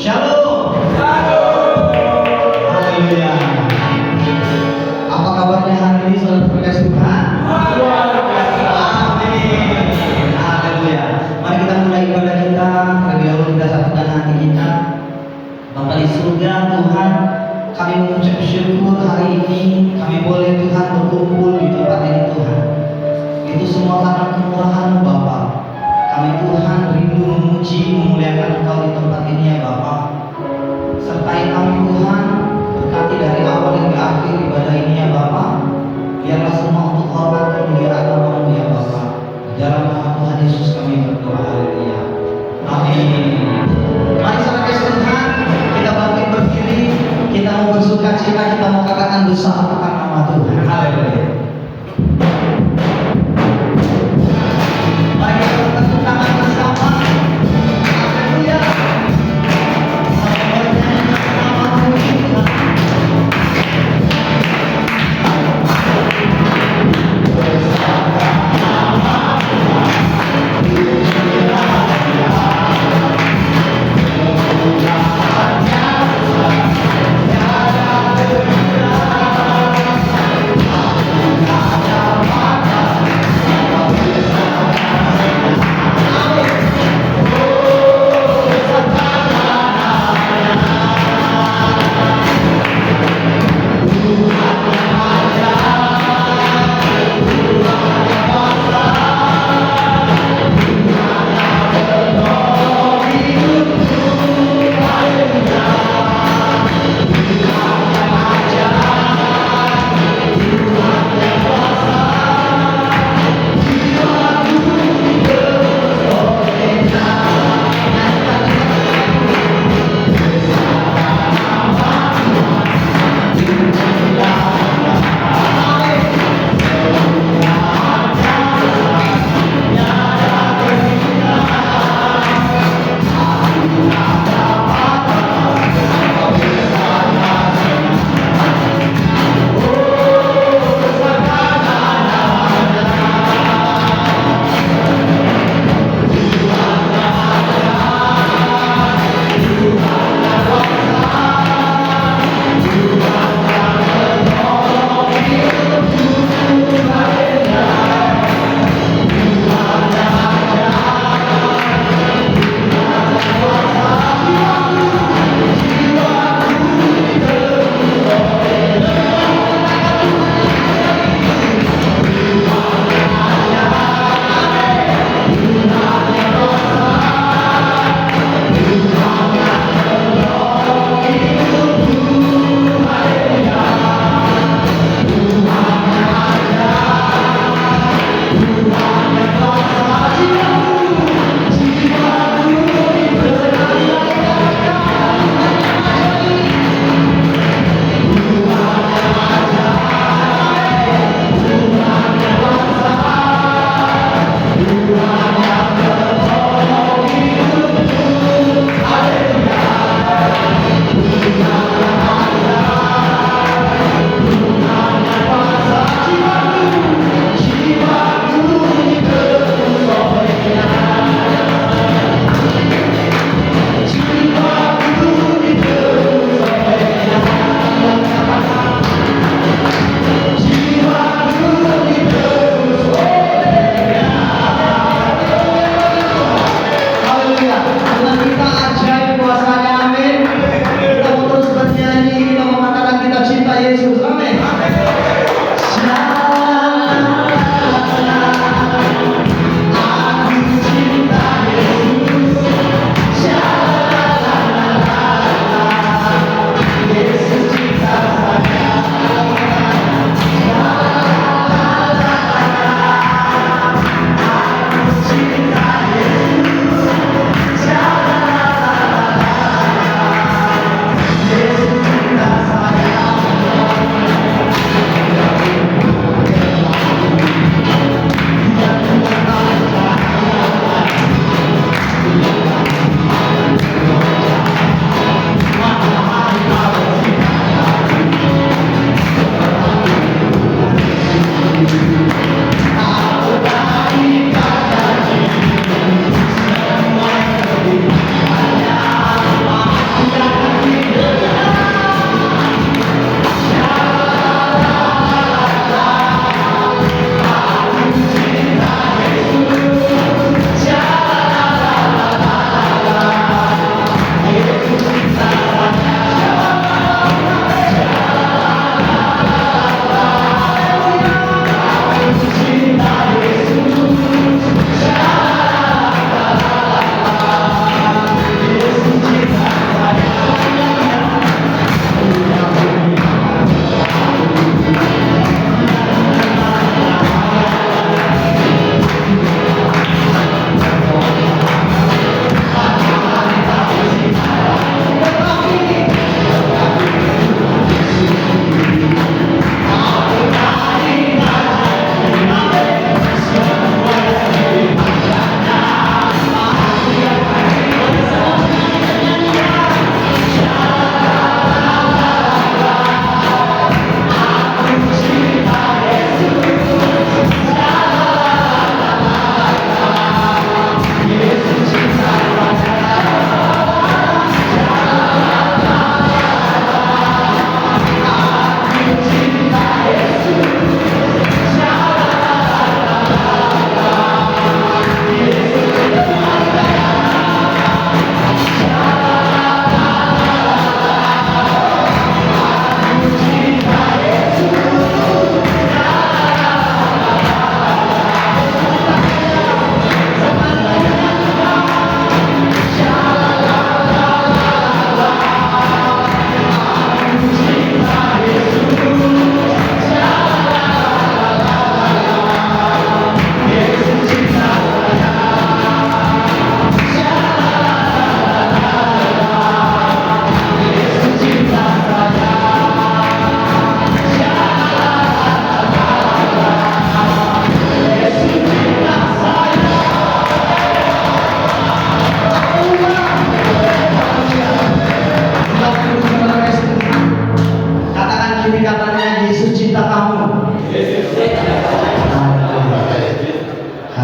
Shalom. Haleluya. Apa kabarnya hari ini saudara terkasih Tuhan? Amin. Haleluya. Mari kita mulai ibadah kita. Terlebih dahulu kita satukan hati kita. Bapa di surga, Tuhan, kami mengucap syukur hari ini kami boleh Tuhan berkumpul di tempat ini Tuhan. Itu semua karena kemurahan Bapa. Kami Tuhan rindu memuji, memuliakan Engkau di tempat ini ya Bapa. Sertai kami Tuhan, berkati dari awal hingga akhir ibadah ini ya Bapa. Biarlah semua untuk hormat kemuliaan nama-Mu ya Bapa. Di dalam nama Tuhan Yesus kami berdoa, haleluya. Amin. Mari saudara Tuhan, kita bangkit berdiri, kita mau bersuka cita, kita mau katakan bersama akan nama Tuhan. Haleluya. Mari kita tepuk tangan bersama. Haleluya. Nama Tuhan.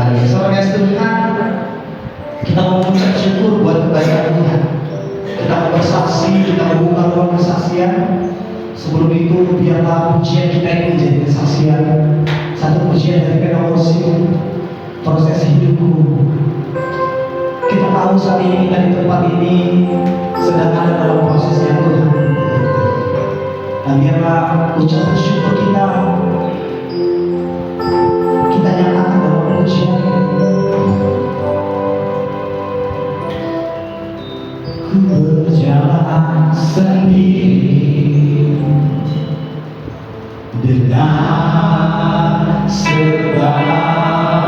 Haleluya. Saudara yang Tuhan, kita mau mengucap syukur buat kebaikan Tuhan. Kita mau bersaksi, kita mau buka ruang kesaksian. Sebelum itu biarlah pujian kita ini menjadi kesaksian. Satu pujian dari Pena Worship, proses hidupku. Kita tahu saat ini kita di tempat ini sedang ada dalam prosesnya Tuhan. Dan biarlah ucapan syukur kita nyatakan dalam pujian. Ku berjalan sendiri dengan segala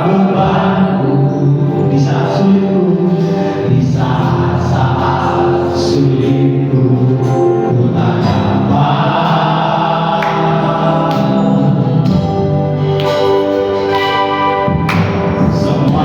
bebanku di saat sulitku, di saat sulitku ku tak dapat semua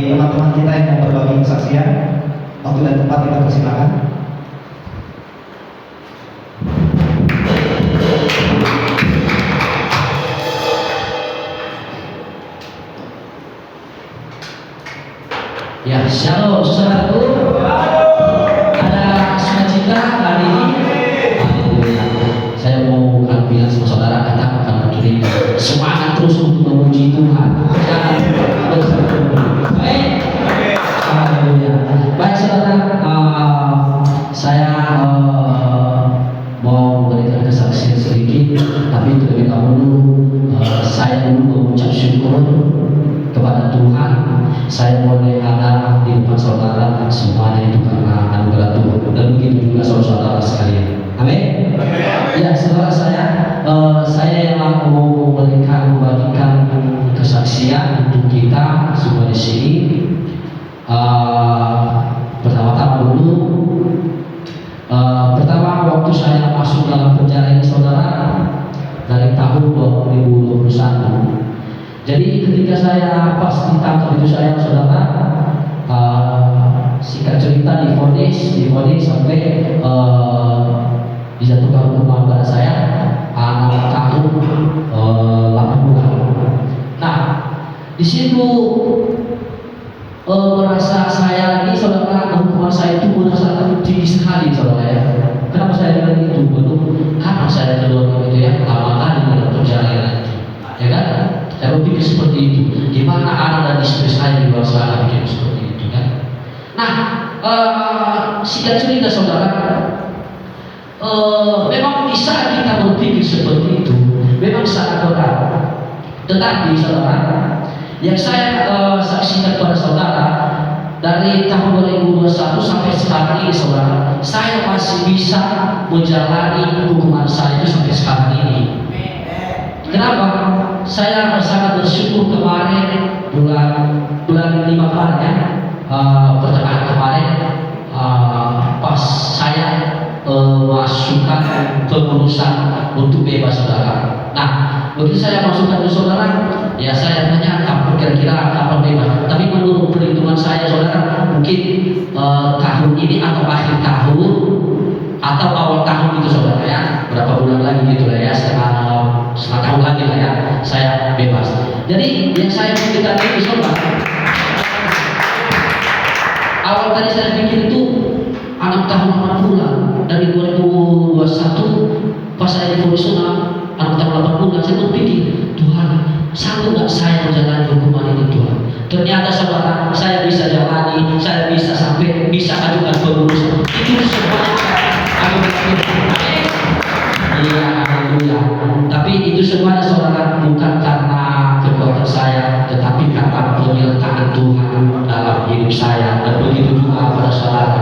bagi teman-teman kita yang mau berbagi kesaksian, waktu dan tempat kita persilakan. Ya, shalom saudaraku. Ada sukacita hari ini. Haleluya. Saya mau bilang sama saudara, katakan begini, semangat terus untuk memuji Tuhan. Jangan baik. Haleluya. Baik saudara, saya mau memberikan kesaksian sedikit, tapi terlebih dahulu saya dulu mengucap syukur kepada Tuhan. Saya boleh ada di depan saudara, semuanya itu karena anugerah Tuhan, dan begitu juga saudara-saudara sekalian. Amin. Ya, saudara saya yang mau membagikan kesaksian untuk kita semua di sini. Pertama-tama dulu, pertama waktu saya masuk dalam penjara ini saudara, dari tahun 2021. Jadi ketika saya pas ditangkap itu saya saudara, singkat cerita divonis sampai dijatuhkan hukuman pada saya 6 tahun 8 bulan. Nah, di situ merasa saya ini saudara, hukuman saya itu merasa tinggi sekali saudara ya. Kenapa saya bilang itu? Karena saya keluar itu ya lama kali dalam perjalanan, ya kan? Saya berpikir seperti itu. Di mana anak dan istri saya di luar sana bikin seperti itu kan? Nah, singkat cerita saudara, memang di saat kita berpikir seperti itu, memang sangat berat. Tetapi saudara, yang saya saksikan pada saudara, dari tahun 2021 sampai sekarang ini saudara, saya masih bisa menjalani hukuman saya itu sampai sekarang ini. Kenapa? Saya sangat bersyukur kemarin bulan 5 kemarin ya, pertengahan kemarin, pas saya masukkan pengurusan untuk bebas saudara. Nah, begitu saya masukkan ke saudara, ya saya tanya kapan kira-kira kapan bebas. Tapi menurut perhitungan saya saudara, mungkin tahun ini atau akhir tahun atau awal tahun itu saudara ya, berapa bulan lagi gitu lah ya, setengah tahun lagi lah ya, saya bebas. Jadi yang saya pikirkan itu saudara, awal tadi saya pikir itu 6 tahun 8 bulan. Dari 2021 pas saya divonis 6 tahun 8 bulan, saya berpikir, Tuhan sanggup nggak saya menjalani hukuman ini Tuhan? Ternyata saudara, saya bisa jalani, saya bisa sampai bisa ajukan pengurusan. Itu semuanya aku berpikir, iya, alhamdulillah. Tapi itu semuanya saudara bukan karena kekuatan saya, tetapi karena penyertaan Tuhan dalam hidup saya, dan begitu juga pada saudara.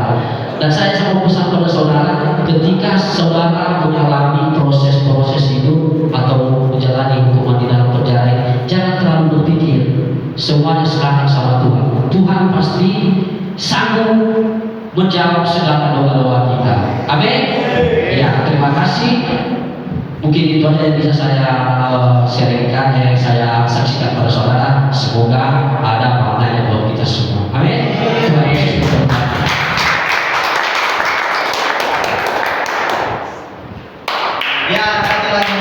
Dan saya mau pesan pada saudara, ketika saudara mengalami proses-proses itu atau menjalani hukuman di dalam penjara, jangan terlalu berpikir semuanya sekarang sama Tuhan. Tuhan pasti sanggup menjawab segala doa-doa kita. Amin. Ya, terima kasih. Mungkin itu aja yang bisa saya sharingkan, yang saya saksikan pada saudara. Semoga ada maknanya buat kita semua. Amin. Terima kasih. Ya, satu lagi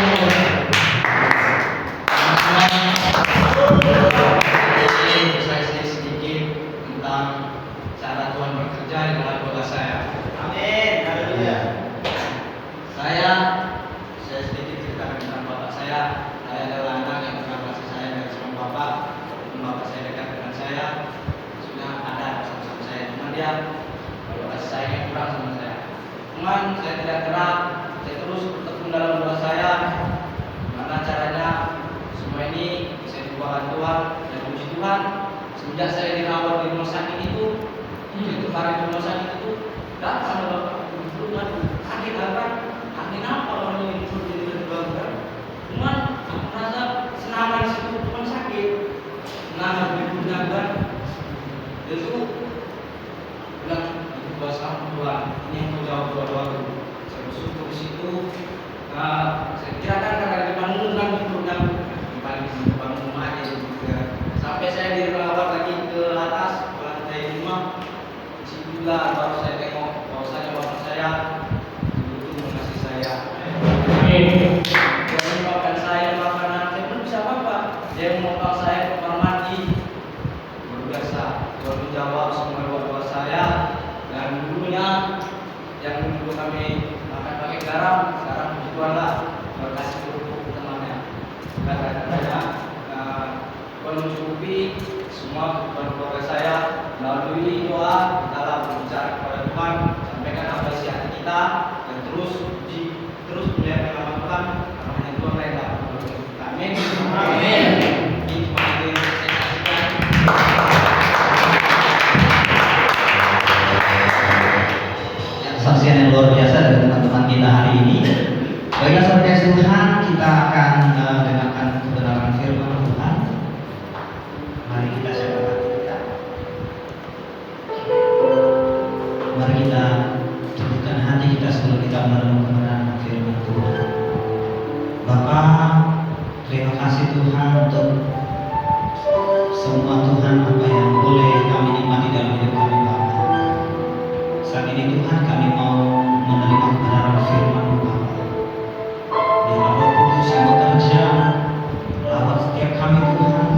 saya sedikit tentang cara Tuhan bekerja di dalam keluarga saya. Amin. Haleluya. Saya sedikit ceritakan tentang bapak saya. Saya adalah anak yang pernah kasih saya dari seorang bapak. Bapak saya dekat dengan saya, sudah ada bersama saya. Cuma dia kalau kasih sayangnya kurang sama saya. Cuman saya tidak gerak, saya terus bertekun dalam doa saya. Gimana caranya semua ini bisa dibuatkan Tuhan dan puji Tuhan. Semenjak saya dirawat di rumah sakit itu hari di rumah sakit itu datang sama bapak itu kan sakit apa? Angin apa orang yang itu jadi terbakar? Cuman aku merasa senang di situ, cuma sakit. Nah, benar kan? Itu bilang itu buat kamu Tuhan, ini yang mau jawab doa-doa itu. Saya bersyukur di situ. Saya kirakan karena di bangun kan itu kan paling di bangun aja gitu. Sampai saya dirawat lagi ke atas, bulan baru saya tengok bahwasanya bapak saya betul mengasihi saya. Dia menyebabkan saya makanan, saya belum bisa apa-apa. Dia membawa saya ke kamar mandi. Luar biasa. Dia menjawab semua doa-doa saya. Dan dulunya yang dulu kami makan pakai garam, sekarang puji Tuhan lah kasih kerupuk temannya. Kata-katanya Tuhan mencukupi semua kebutuhan keluarga saya. Melalui doa kita berbicara kepada Tuhan, sampaikan apa isi hati kita, dan terus melihat nama Tuhan, karena hanya Tuhan yang dapat menolong kita. Amin. Amin. Ini cuma itu yang saya saksikan. Kesaksian yang luar biasa dari teman-teman kita hari ini. Baiklah saudara Tuhan, kita akan dengarkan kebenaran firman Tuhan. Mari kita siapkan hati kita. Mari kita tundukkan hati kita sebelum kita merenung kebenaran firman Tuhan. Bapa, terima kasih Tuhan untuk semua Tuhan apa yang boleh kami nikmati dalam hidup kami Bapa. Saat ini Tuhan kami mau menerima kebenaran firman-Mu Bapa. Biarlah Roh Kudus yang bekerja lewat setiap kami Tuhan.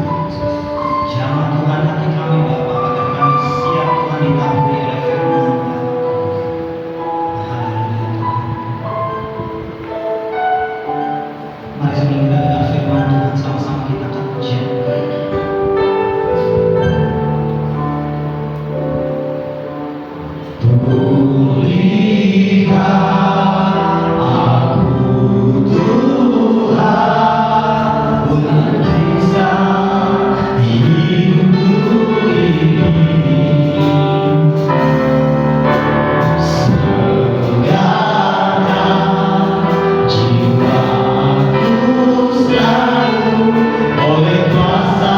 Jamah Tuhan hati kami Bapa agar kami siap Tuhan ditaburi oleh firman-Mu Bapa. Haleluya Tuhan. Mari sebelum kita dengar firman Tuhan sama-sama kita akan ujian. Pulihkan aku Tuhan, berkisah hidupku ini. Segarkan jiwaku selalu oleh kuasa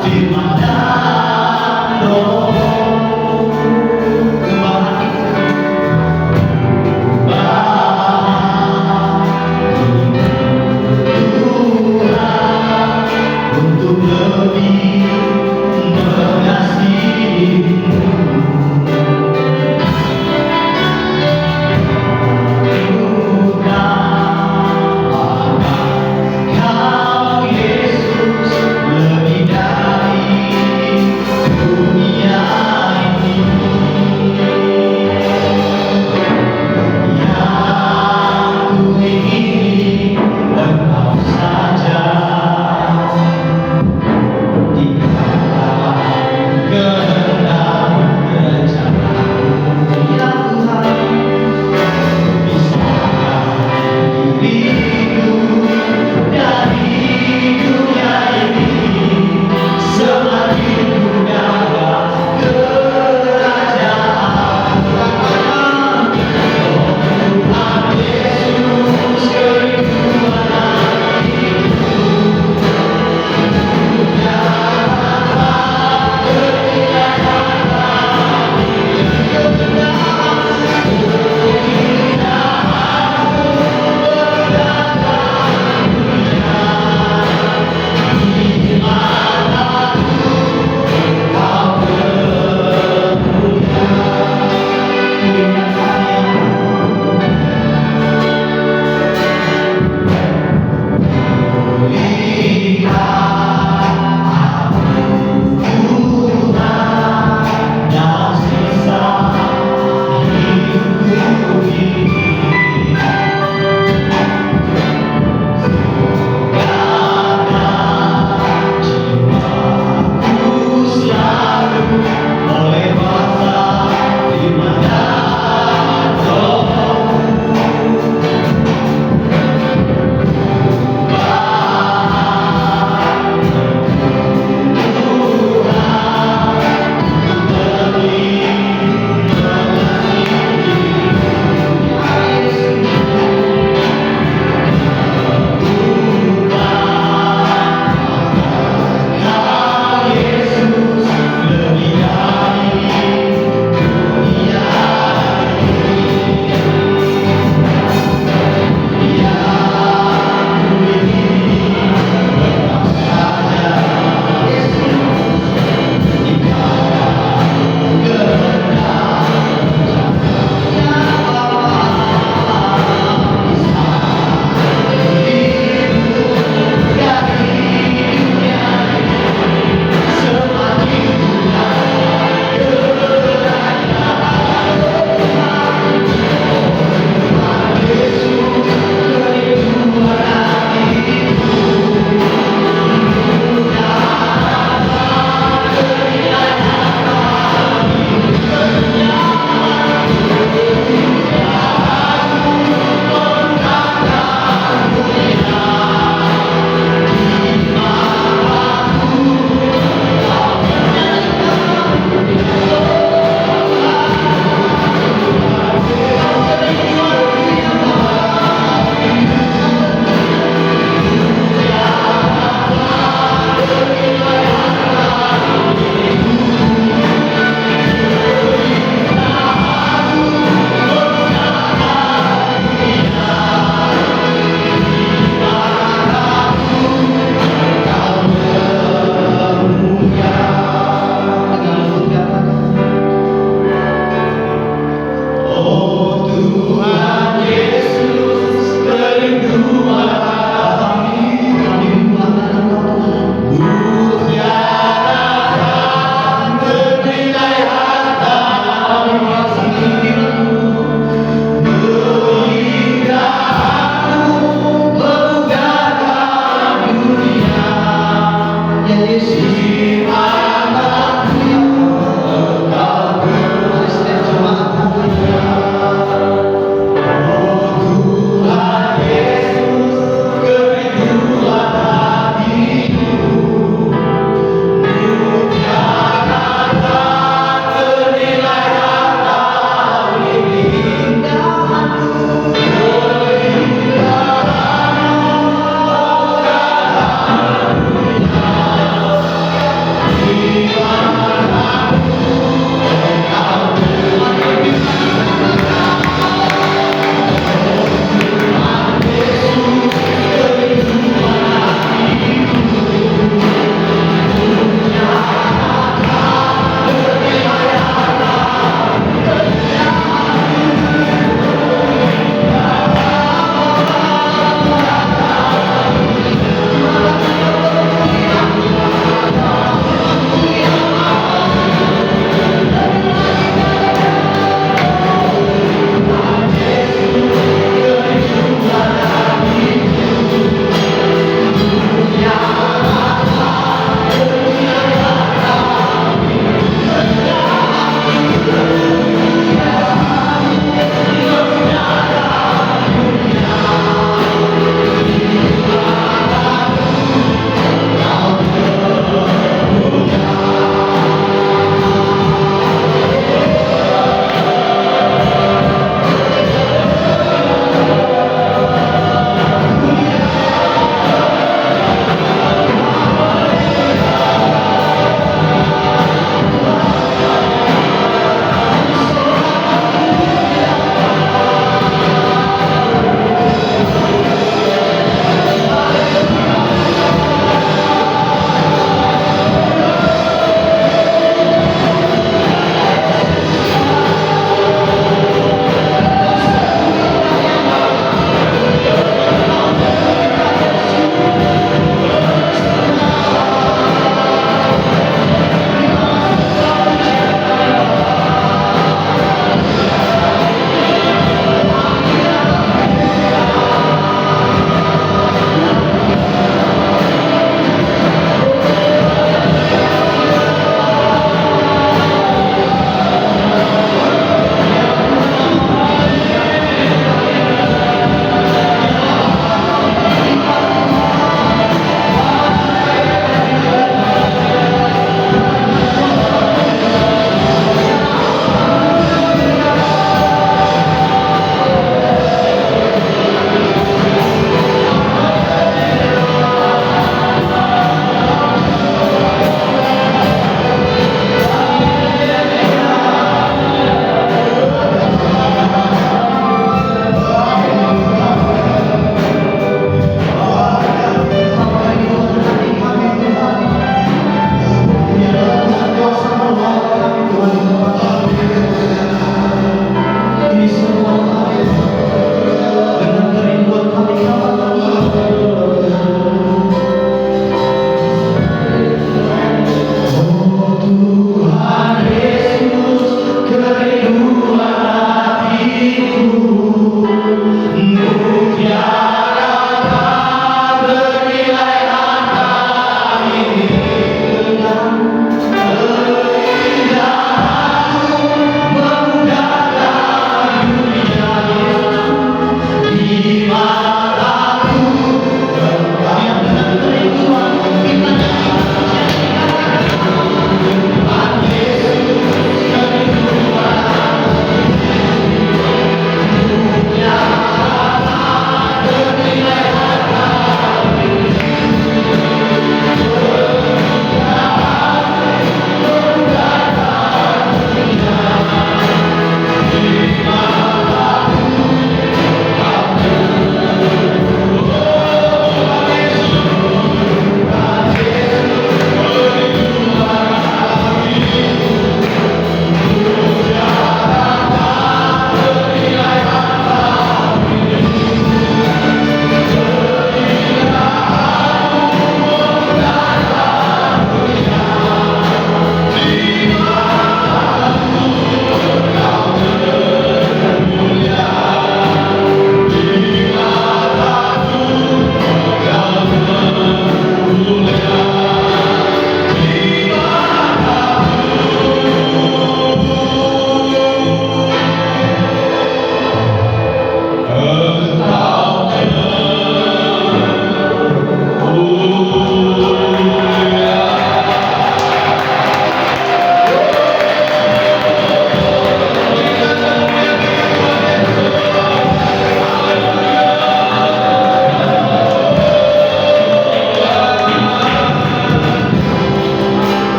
firman dan roh.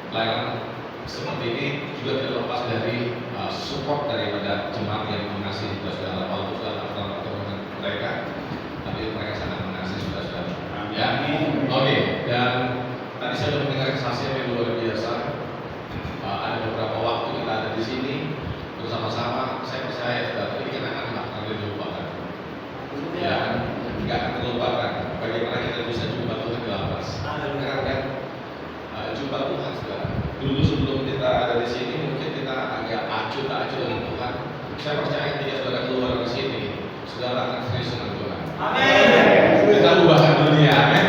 layanan seperti ini juga tidak lepas dari support daripada jemaat yang mengasihi saudara. Walaupun sudah melakukan pertemuan mereka, tapi mereka sangat mengasihi saudara. Ya, oke. Dan tadi saya sudah mendengar kesaksian yang luar biasa. Ada beberapa waktu kita ada di sini bersama-sama. Saya percaya saudara, ini kan akan akan dilupakan. Ya, nggak akan terlupakan. Bagaimana kita bisa jumpa Tuhan di lapas? Kan? Jumpa Tuhan saudara. Dulu sebelum kita ada di sini mungkin kita agak acuh dengan Tuhan. Saya percaya ketika saudara keluar dari sini, saudara akan serius dengan Tuhan. Amin. Kita ubahkan dunia, amin.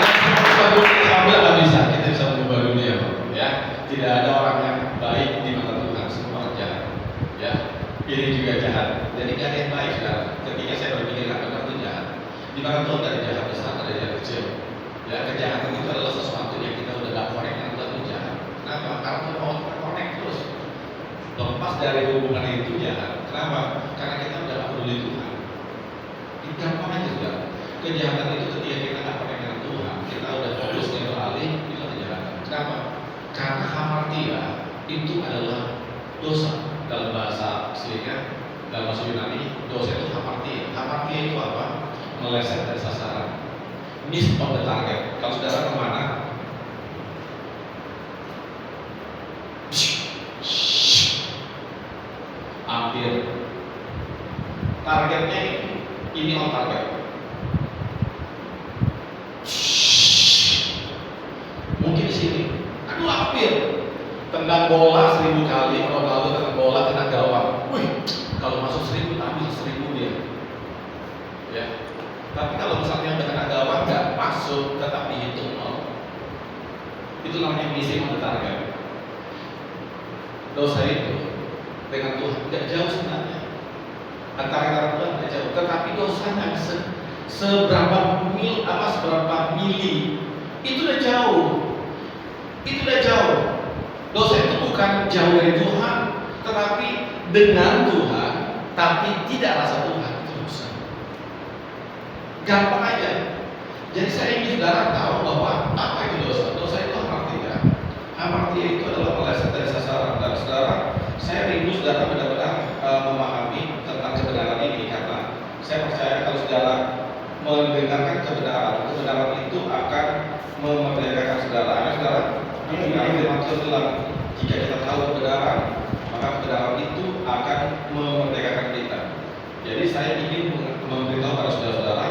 Kita bisa dunia sambil nggak bisa, kita bisa mengubah dunia, ya. Tidak ada orang yang baik di mata Tuhan, semua jahat, ya. Ini juga jahat. Jadi nggak ada yang baik, saudara. Ketika saya berpikir benar itu jahat. Di mana Tuhan ada jahat besar, ada jahat kecil. Ya, kejahatan itu adalah sesuatu yang kita udah gak connect dengan Tuhan itu jahat. Kenapa? Karena Tuhan mau kita connect terus. Lepas dari hubungan itu jahat. Kenapa? Karena kita udah gak peduli Tuhan. Itu gampang aja sudah. Kejahatan itu ketika kita gak connect dengan Tuhan, kita udah fokusnya beralih, itu kejahatan. Kenapa? Karena hamartia itu adalah dosa. Dalam bahasa aslinya, dalam bahasa Yunani, dosa itu hamartia. Hamartia itu apa? Meleset dari sasaran. Miss on the target. Kalau saudara kemana? Hampir. Targetnya ini on target. Mungkin di sini. Aduh hampir. Tendang bola 1000 kali, Ronaldo tendang bola tendang gawang. Wih, kalau masuk 1000 ambil 1000 dia. Ya. Tapi kalau misalnya udah kena gawang nggak masuk, tetap dihitung nol. Itu namanya missing on the target. Dosa itu dengan Tuhan nggak jauh sebenarnya. Antara Tuhan nggak jauh, tetapi dosanya seberapa mili itu udah jauh. Itu udah jauh. Dosa itu bukan jauh dari Tuhan, tetapi dengan Tuhan, tapi tidak rasa Tuhan. Gampang aja. Jadi saya ingin saudara tahu bahwa apa itu dosa. Dosa itu hamartia. Hamartia itu adalah meleset dari sasaran. Dan saudara, saya rindu saudara benar-benar memahami tentang kebenaran ini karena saya percaya kalau saudara mendengarkan kebenaran itu akan memerdekakan saudara. Amin saudara. Karena firman Tuhan bilang jika kita tahu kebenaran, maka kebenaran itu akan memerdekakan kita. Jadi saya ingin memberitahu pada saudara-saudara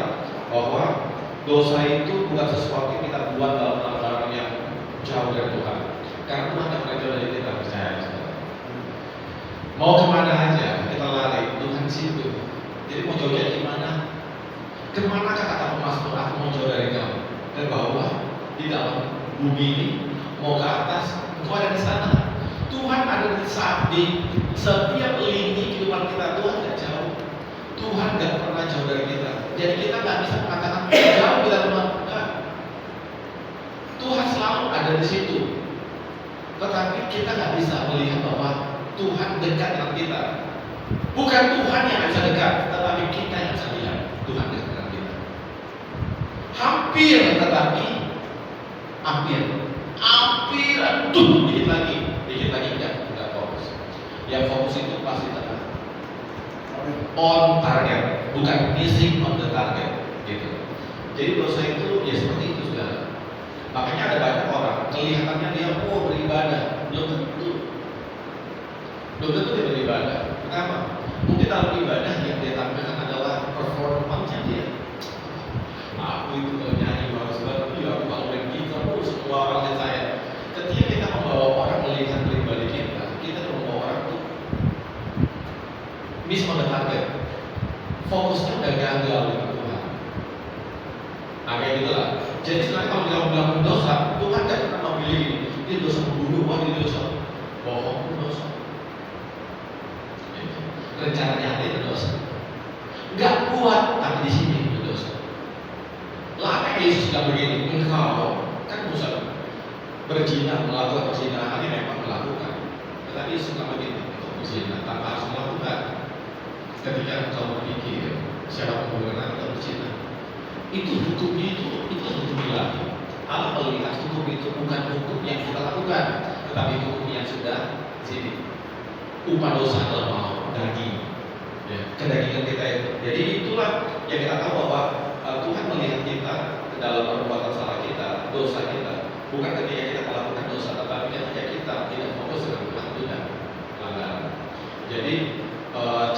bahwa dosa itu bukan sesuatu yang kita buat dalam perjalanan yang jauh dari Tuhan. Karena Tuhan tidak pernah jauh dari kita, percaya saudara. Mau kemana aja kita lari, Tuhan situ. Jadi mau jauhnya gimana? Kemana kata Mazmur, aku mau jauh dari kamu? Ke bawah, di dalam bumi ini, mau ke atas, engkau ada di sana. Tuhan ada di setiap lini kehidupan kita. Tuhan tidak jauh. Tuhan gak pernah jauh dari kita. Jadi kita gak bisa mengatakan jauh kita Tuhan. Tuhan selalu ada di situ. Tetapi kita gak bisa melihat bahwa Tuhan dekat dengan kita. Bukan Tuhan yang bisa dekat, tetapi kita yang bisa lihat Tuhan dekat dengan kita. Hampir, tetapi hampir, dikit lagi enggak fokus. Yang fokus itu pasti tetap on target, bukan missing on the target, gitu. Jadi dosa itu ya seperti itu saudara. Makanya ada banyak orang kelihatannya dia beribadah, belum tentu dia beribadah. Kenapa? Mungkin dalam ibadah yang dia tampilkan adalah performanya dia. Aku itu kalau nyanyi bagus banget, aku kalau main gitar, semua orang lihat saya. Ketika kita membawa orang melihat pribadi kita membawa orang tuh miss on the target. Fokusnya udah gagal dengan Tuhan. Nah kayak gitulah. Jadi sebenarnya kalau kita bilang dosa, Tuhan gak pernah memilih ini. Dia dosa membunuh, dia dosa bohong, dosa. Rencananya hati itu dosa. Gak kuat, tapi di sini itu dosa. Lah Yesus bilang begini, engkau kan bisa berzina, melakukan perzinahan yang memang melakukan. Tetapi Yesus bilang begini, engkau berzina tanpa harus melakukan. Ketika engkau berpikir siapa pembunuhan atau berzina, itu hukumnya itu hukum ilahi. Allah melihat hukum itu bukan hukum yang kita lakukan, tetapi hukum yang sudah sini. Upah dosa adalah mau daging, ya, kedagingan kita itu. Jadi itulah yang kita tahu bahwa Tuhan melihat kita ke dalam perbuatan salah kita, dosa kita, bukan ketika kita melakukan dosa, tetapi ketika kita tidak fokus dengan Tuhan itu dan pelanggaran. Jadi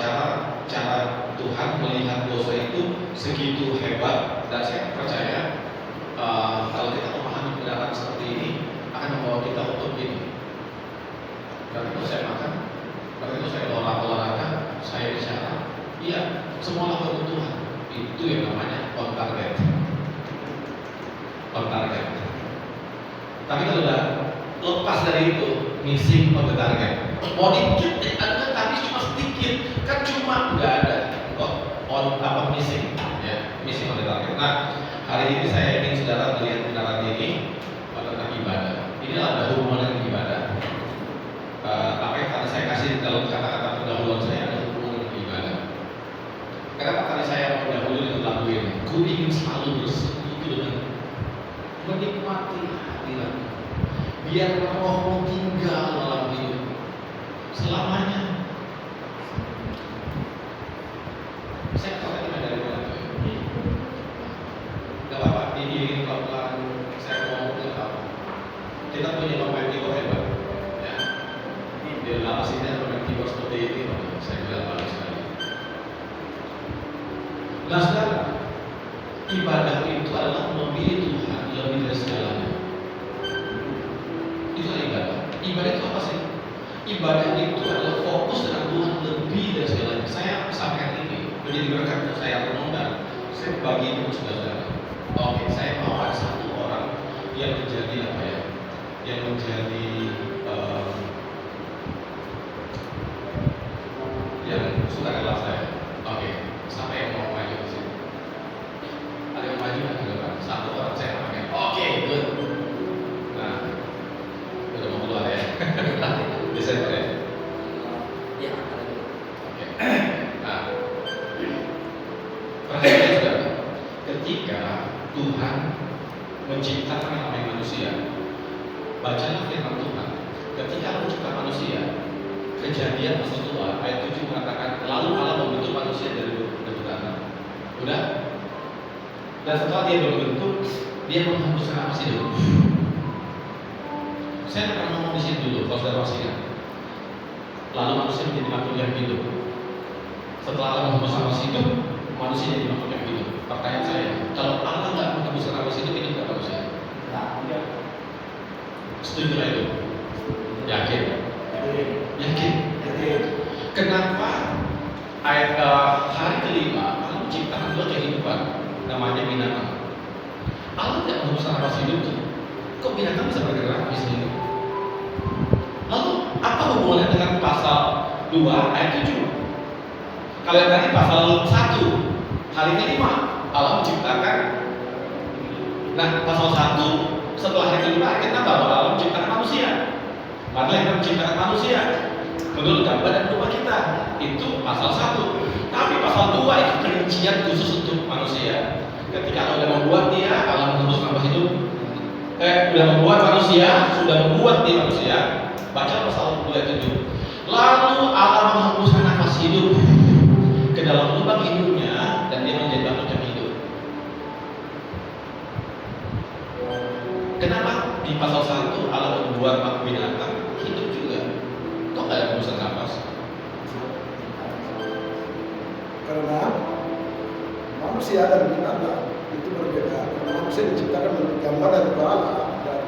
cara Tuhan melihat dosa itu segitu hebat, dan saya percaya kalau kita memahami kebenaran seperti ini akan membawa kita untuk ini. Karena itu saya makan, karena itu saya olahraga, saya bicara, iya, semua lakukan Tuhan. Itu yang namanya on target. On target. Tapi kalau udah lepas dari itu, missing on the target. Mau dikit, ada tapi cuma sedikit, kan cuma nggak ada. On apa missing, ya, missing on the target. Nah, hari ini saya ingin saudara melihat kebenaran ini tentang ibadah. Ini ada hubungan dengan ibadah. Apa yang tadi saya kasih dalam kata-kata pendahuluan saya ada hubungan dengan ibadah. Kenapa tadi saya mendahului dengan lagu ini? Ku ingin selalu bersekutu dengan menikmati hadirat, biar rohmu tinggal dalam hidup selamanya. Saya tahu tadi dari mana? Gak apa-apa, ini pelan-pelan saya ngomong ke apa? Kita punya pemain keyboard hebat, ya. Dia lapasinnya pemain keyboard seperti ini, saya bilang bagus sekali. Nah, saudara, ibadah itu adalah memilih Tuhan lebih dari segalanya. Itu adalah ibadah. Ibadah itu apa sih? Ibadah itu adalah fokus dengan Tuhan lebih dari segalanya. Saya sampaikan ini menjadi berkat untuk saya renungkan. Saya bagi itu saudara. Oke, saya mau ada satu orang yang menjadi apa ya? Yang menjadi yang suka kelas saya. Oke, siapa yang mau maju ke sini? Ada yang maju nggak? Satu orang saya pakai. Oke, good. Nah, udah mau keluar ya? Desember ya? Ya, Oke. Nah, perhatikan saudara, ketika Tuhan menciptakan namanya manusia, bacalah firman Tuhan. Ketika Allah menciptakan manusia, Kejadian pasal 2 ayat 7 mengatakan, lalu Allah membentuk manusia dari batu tanah. Udah? Dan setelah dia membentuk, dia menghembuskan napas hidup. Saya akan ngomong di sini dulu, kalau saudara masih ingat. Lalu manusia menjadi makhluk yang hidup. Setelah Allah menghembuskan napas hidup, manusia jadi makhluk yang hidup. Pertanyaan saya, kalau Allah nggak menghembuskan napas hidup nggak manusia? Tidak. Setuju lah itu? Yakin? Yakin? Kenapa ayat hari kelima Allah menciptakan dua kehidupan namanya binatang? Allah tidak menghembuskan napas hidup tuh. Kok binatang bisa bergerak di sini? Lalu apa hubungannya dengan pasal 2 ayat 7? Kalian tadi pasal 1 hari kelima Allah menciptakan. Nah, pasal 1 setelah hari kelima ayat ke-6 bahwa Allah menciptakan manusia. Padahal kita menciptakan manusia menurut gambar dan rupa kita. Itu pasal 1. Tapi pasal 2 itu perincian khusus untuk manusia. Ketika Allah sudah membuat dia, Allah menghembus napas hidup. Sudah membuat manusia, sudah membuat dia manusia. Baca pasal 2 ayat 7. Lalu Allah menghembuskan nafas hidup ke dalam lubang hidupnya dan dia menjadi makhluk yang hidup. Kenapa di pasal 1 Allah membuat makhluk binatang hidup juga? Kok nggak ada hembusan nafas? Karena manusia dan binatang itu berbeda. Karena manusia diciptakan menurut gambar dan rupa Allah, dan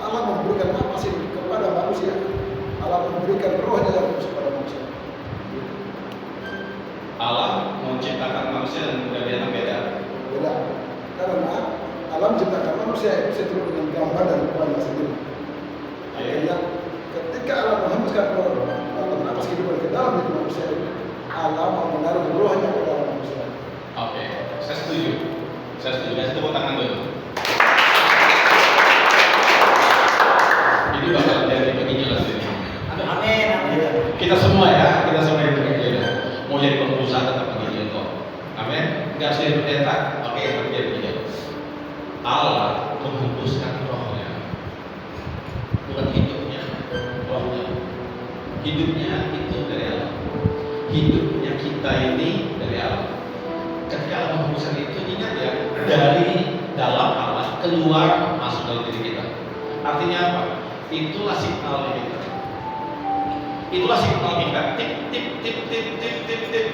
Allah memberikan napas hidup kepada manusia. Allah memberikan rohnya yang khusus kepada manusia. Allah menciptakan manusia dan binatang beda. Beda. Karena Allah menciptakan manusia itu seturut dengan gambar dan rupanya sendiri. Akhirnya ketika Allah menghembuskan napas kehidupan ke dalam hidup manusia itu, Allah mau menaruh rohnya ke dalam manusia. Oke, saya setuju. Saya setuju. Kasih tepuk tangan dulu. Ini bakal jadi penginjil ini. Amin, amin. Kita semua ya, kita semua yang penginjil. Mau jadi pengusaha tetap penginjil kok. Amin. Enggak harus jadi pendeta. Oke, jadi penginjil. Allah menghembuskan Hidupnya itu dari Allah. Hidupnya kita ini dari Allah. Ketika Allah menghembuskan itu, ingat ya, dari dalam Allah keluar masuk dalam diri kita. Artinya apa? Itulah signalnya kita. Itulah signal kita. Tip tip tip tip tip tip tip.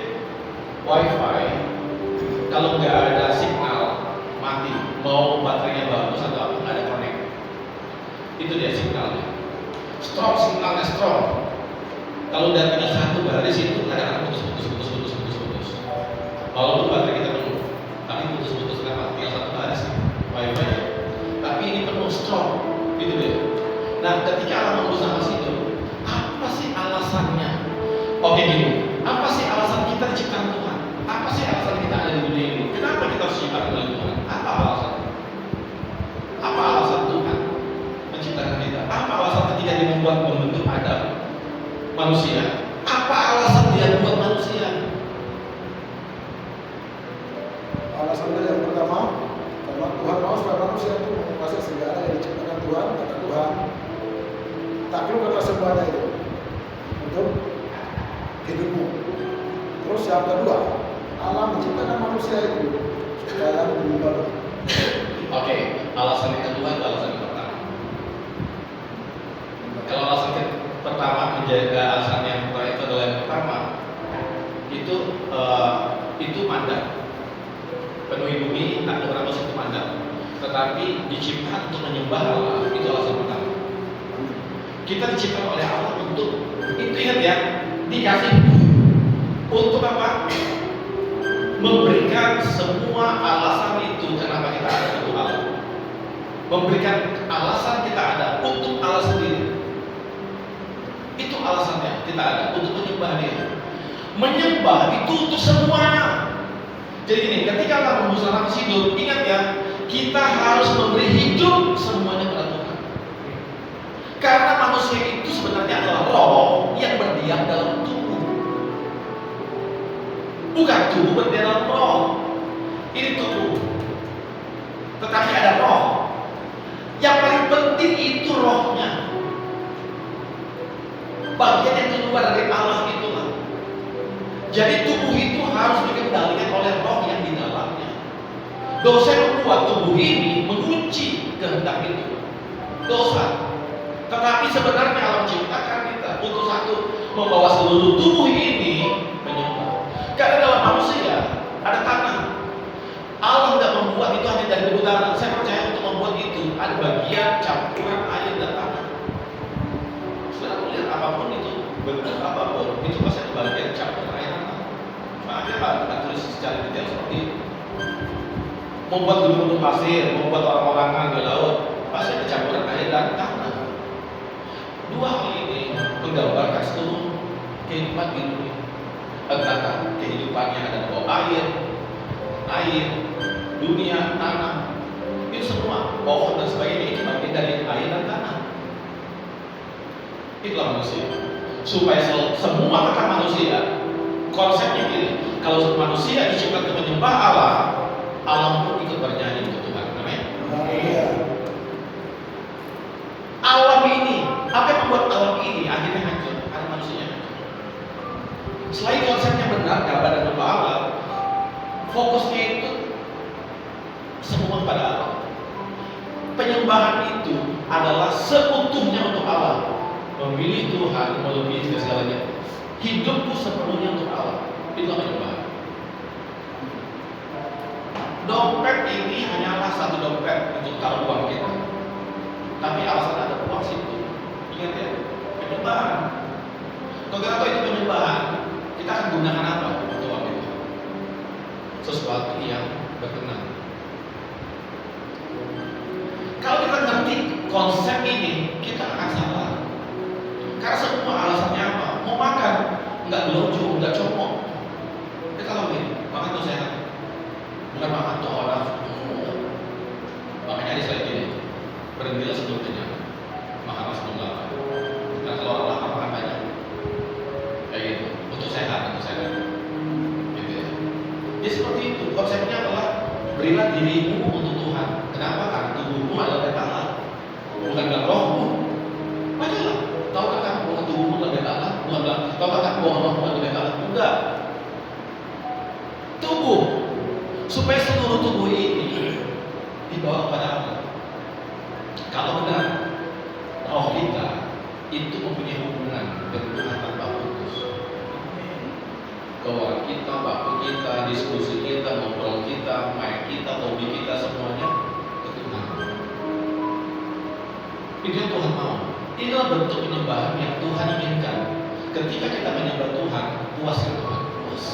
Wifi kalau nggak ada signal mati. Mau baterainya bagus atau apa, nggak ada connect. Itu dia signalnya. Strong, signalnya strong. Kalau udah tinggal satu baris itu kadang-kadang putus. Walaupun baterai kita penuh, tapi putus kenapa? Tinggal satu baris wifi. Tapi ini penuh strong, gitu deh. Nah, ketika Allah menghembuskan itu, apa sih alasannya? Oke gini, apa sih alasan kita diciptakan Tuhan? Apa sih alasan kita ada di dunia ini? Kenapa kita harus diciptakan oleh Tuhan? Apa alasan? Apa alasan Tuhan menciptakan kita? Apa alasan ketika Dia membentuk Adam, manusia? Apa alasan Dia buat manusia? Alasannya yang pertama, karena Tuhan mau supaya manusia itu menguasai segala yang diciptakan Tuhan, kata Tuhan, taklukkanlah semuanya itu untuk hidupmu. Terus yang kedua, Allah menciptakan manusia itu supaya menyembah. Oke, alasan yang kedua itu alasan yang pertama. Kalau alasan yang pertama menjaga alasan yang pertama itu adalah yang pertama, itu mandat. Penuhi bumi, taklukkan manusia itu mandat. Tetapi diciptakan untuk menyembah Allah, itu alasan pertama. Kita diciptakan oleh Allah untuk, itu ingat ya, dikasih untuk apa? Memberikan semua alasan itu kenapa kita ada untuk Allah. Memberikan alasan kita ada untuk Allah sendiri. Itu alasannya kita ada untuk menyembah Dia. Menyembah itu untuk semuanya. Jadi gini, ketika Allah menghembuskan nafas hidup, ingat ya, kita harus memberi hidup semuanya kepada Tuhan. Karena manusia itu sebenarnya adalah roh yang berdiam dalam tubuh. Bukan tubuh berdiam dalam roh. Ini tubuh. Tetapi ada roh. Yang paling penting itu rohnya. Bagian yang keluar dari Allah itulah. Jadi tubuh itu harus dikendalikan oleh roh yang di dalamnya. Dosa yang membuat tubuh ini mengunci kehendak itu. Dosa. Tetapi sebenarnya Allah menciptakan kita untuk satu, membawa seluruh tubuh ini menyembah. Karena dalam manusia ada tanah. Allah tidak membuat itu hanya dari debu tanah. Saya percaya untuk membuat itu ada bagian campuran air dan tanah. Setelah melihat apapun itu, bentuk apapun itu pasti ada bagian campuran air dan tanah. Makanya kita tulis secara detail seperti itu. Membuat gunung pasir, membuat orang-orangan di laut, pasti ada campuran air dan tanah. Dua hal ini menggambarkan seluruh kehidupan di dunia. Entah kehidupannya ada di bawah air, dunia, tanah, itu semua pohon dan sebagainya itu bagian dari air dan tanah. Itulah manusia. Supaya semua tentang manusia, konsepnya ini, kalau manusia diciptakan menyembah Allah, Allah pun ikut bernyanyi untuk Tuhan. Amin. Alam ini, apa yang membuat alam ini akhirnya hancur? Karena manusia hancur. Selain konsepnya benar, gambar dan rupa Allah, fokusnya itu semua pada Allah. Penyembahan itu adalah seutuhnya untuk Allah. Memilih Tuhan melebihi segalanya. Hidupku sepenuhnya untuk Allah. Itulah penyembahan. Dompet ini hanyalah satu dompet untuk taruh uang kita. Tapi alasan ada uang situ. Ingat ya, penyembahan. Kalau kita tahu itu penyembahan, kita akan gunakan apa untuk uang itu? Sesuatu yang berkenan. Kalau kita ngerti konsep ini, kita akan salah. Karena semua alasannya apa? Mau makan, nggak belonjo, nggak comok. Kita tahu ini, makan tuh sehat. Bukan makan tuh orang. Makanya di slide ini, berhentilah sebelum kenyang, makanlah sebelum lapar. Nah kalau orang lapar makan banyak, kayak gitu. Untuk sehat. Gitu ya. Jadi seperti itu. Konsepnya adalah berilah dirimu untuk Tuhan. Kenapa? Karena tubuhmu adalah dari Allah, bukan dengan rohmu. Bacalah. Tahukah kamu bahwa tubuhmu adalah dari Allah, bahwa Allah Tuhan tidak kalah. Enggak. Tubuh, supaya seluruh tubuh ini dibawa kepada Allah. Kalau benar roh kita itu mempunyai hubungan dengan Tuhan tanpa putus. Keuangan kita, waktu kita, diskusi kita, ngobrol kita, main kita, hobi kita, semuanya ke Tuhan. Itu yang Tuhan mau. Inilah bentuk penyembahan yang Tuhan inginkan. Ketika kita menyembah Tuhan, puaskan Tuhan. Puas.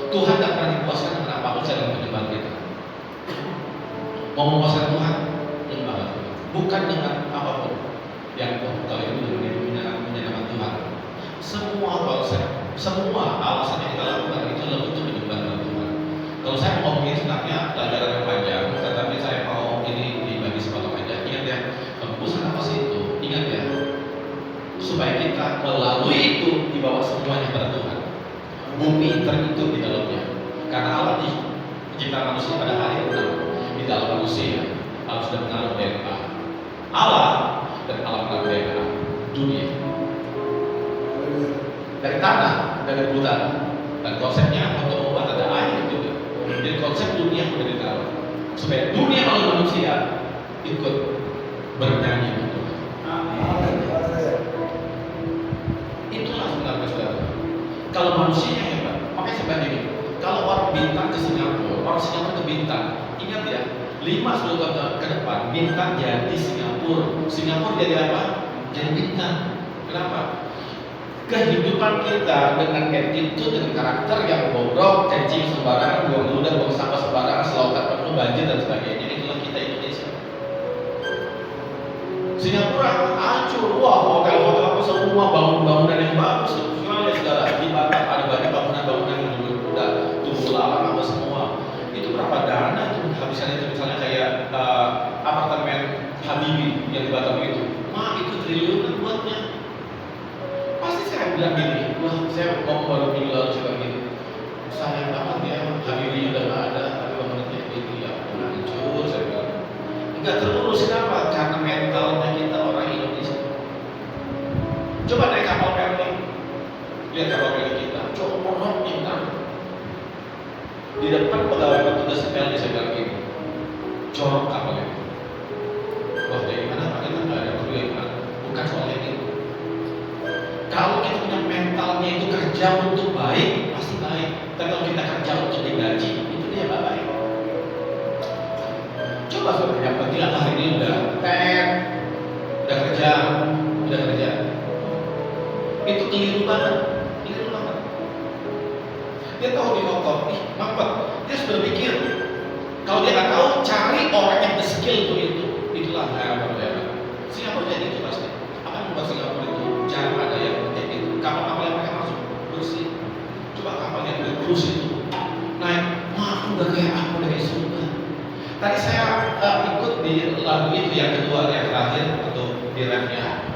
Tuhan tak pernah dipuaskan dengan apapun dalam penyembahan kita. Mau memuaskan Tuhan, menyembah Tuhan. Bukan dengan apapun yang kalau itu menyenangkan Tuhan. Semua konsep, semua alasan yang kita lakukan itu adalah untuk menyembah Tuhan. Kalau saya mau ngomongin sebenarnya pelajaran yang panjang, tetapi saya mau ini dibagi sepotong aja. Ingat ya, pemupusan apa sih itu? Ingat ya, supaya kita melalui itu dibawa semuanya pada Tuhan. Bumi tertutup di dalamnya, karena Allah menciptakan manusia pada hari yang di dalam manusia. Allah sudah menaruh DNA Allah dan Allah menaruh DNA dunia dari tanah, dari hutan, dan konsepnya untuk membuat ada air juga. Jadi konsep dunia sudah ditaruh supaya dunia melalui manusia ikut bernyanyi untuk Tuhan. Itulah sebenarnya saudara. Kalau manusianya hebat, makanya sebenarnya ini. Kalau orang bintang ke Singapura, orang Singapura ke bintang, ingat ya, 5-10 tahun ke depan bintang jadi Singapura. Singapura jadi apa? Jadi bintang. Kenapa? Kehidupan kita dengan attitude, dengan karakter yang bobrok, kencing sembarangan, buang ludah, buang sampah sembarangan, selautan penuh banjir dan sebagainya, itulah kita Indonesia. Singapura hancur, wah hotel-hotel apa semua, bangunan yang bagus, sekali saudara. Di Batam ada banyak bangunan-bangunan yang dulu udah tumbuh lalang apa semua. Itu berapa dana itu habiskan itu, misalnya kayak apartemen Habibie yang di Batam itu, itu triliunan buatnya. Pasti saya bilang gini, wah saya mau baru minggu lalu coba gini, sayang banget ya Habibie udah nggak ada, tapi bangunannya ini ya hancur. Saya bilang nggak terurus. Kenapa? Karena mentalnya kita orang Indonesia. Coba naik kapal feri, lihat kapal feri kita, coba pintar. Di depan pegawai petugas PLN saya bilang gini, corok kapalnya. Wah dari mana Pak? Kita nggak ada kerugian. Bukan soalnya itu. Kalau kita punya mentalnya itu kerja untuk baik, pasti baik. Tapi kalau kita kerja untuk digaji, itu dia nggak baik. Coba saudara, yang penting hari ini udah kerja. Itu keliru banget. Dia tahu di motor, mampet. Dia sudah pikir. Kalau dia nggak tahu, cari orang yang berskill untuk itu. Itulah berbeda. Singapura jadi itu pasti. Apa yang membuat Singapura itu jarang ada yang kayak gitu. Kapal-kapal yang mereka masuk bersih. Coba kapal yang berkrus itu naik, udah kayak apa, udah kayak surga. Tadi saya ikut di lagu itu yang kedua, yang terakhir untuk di rapnya.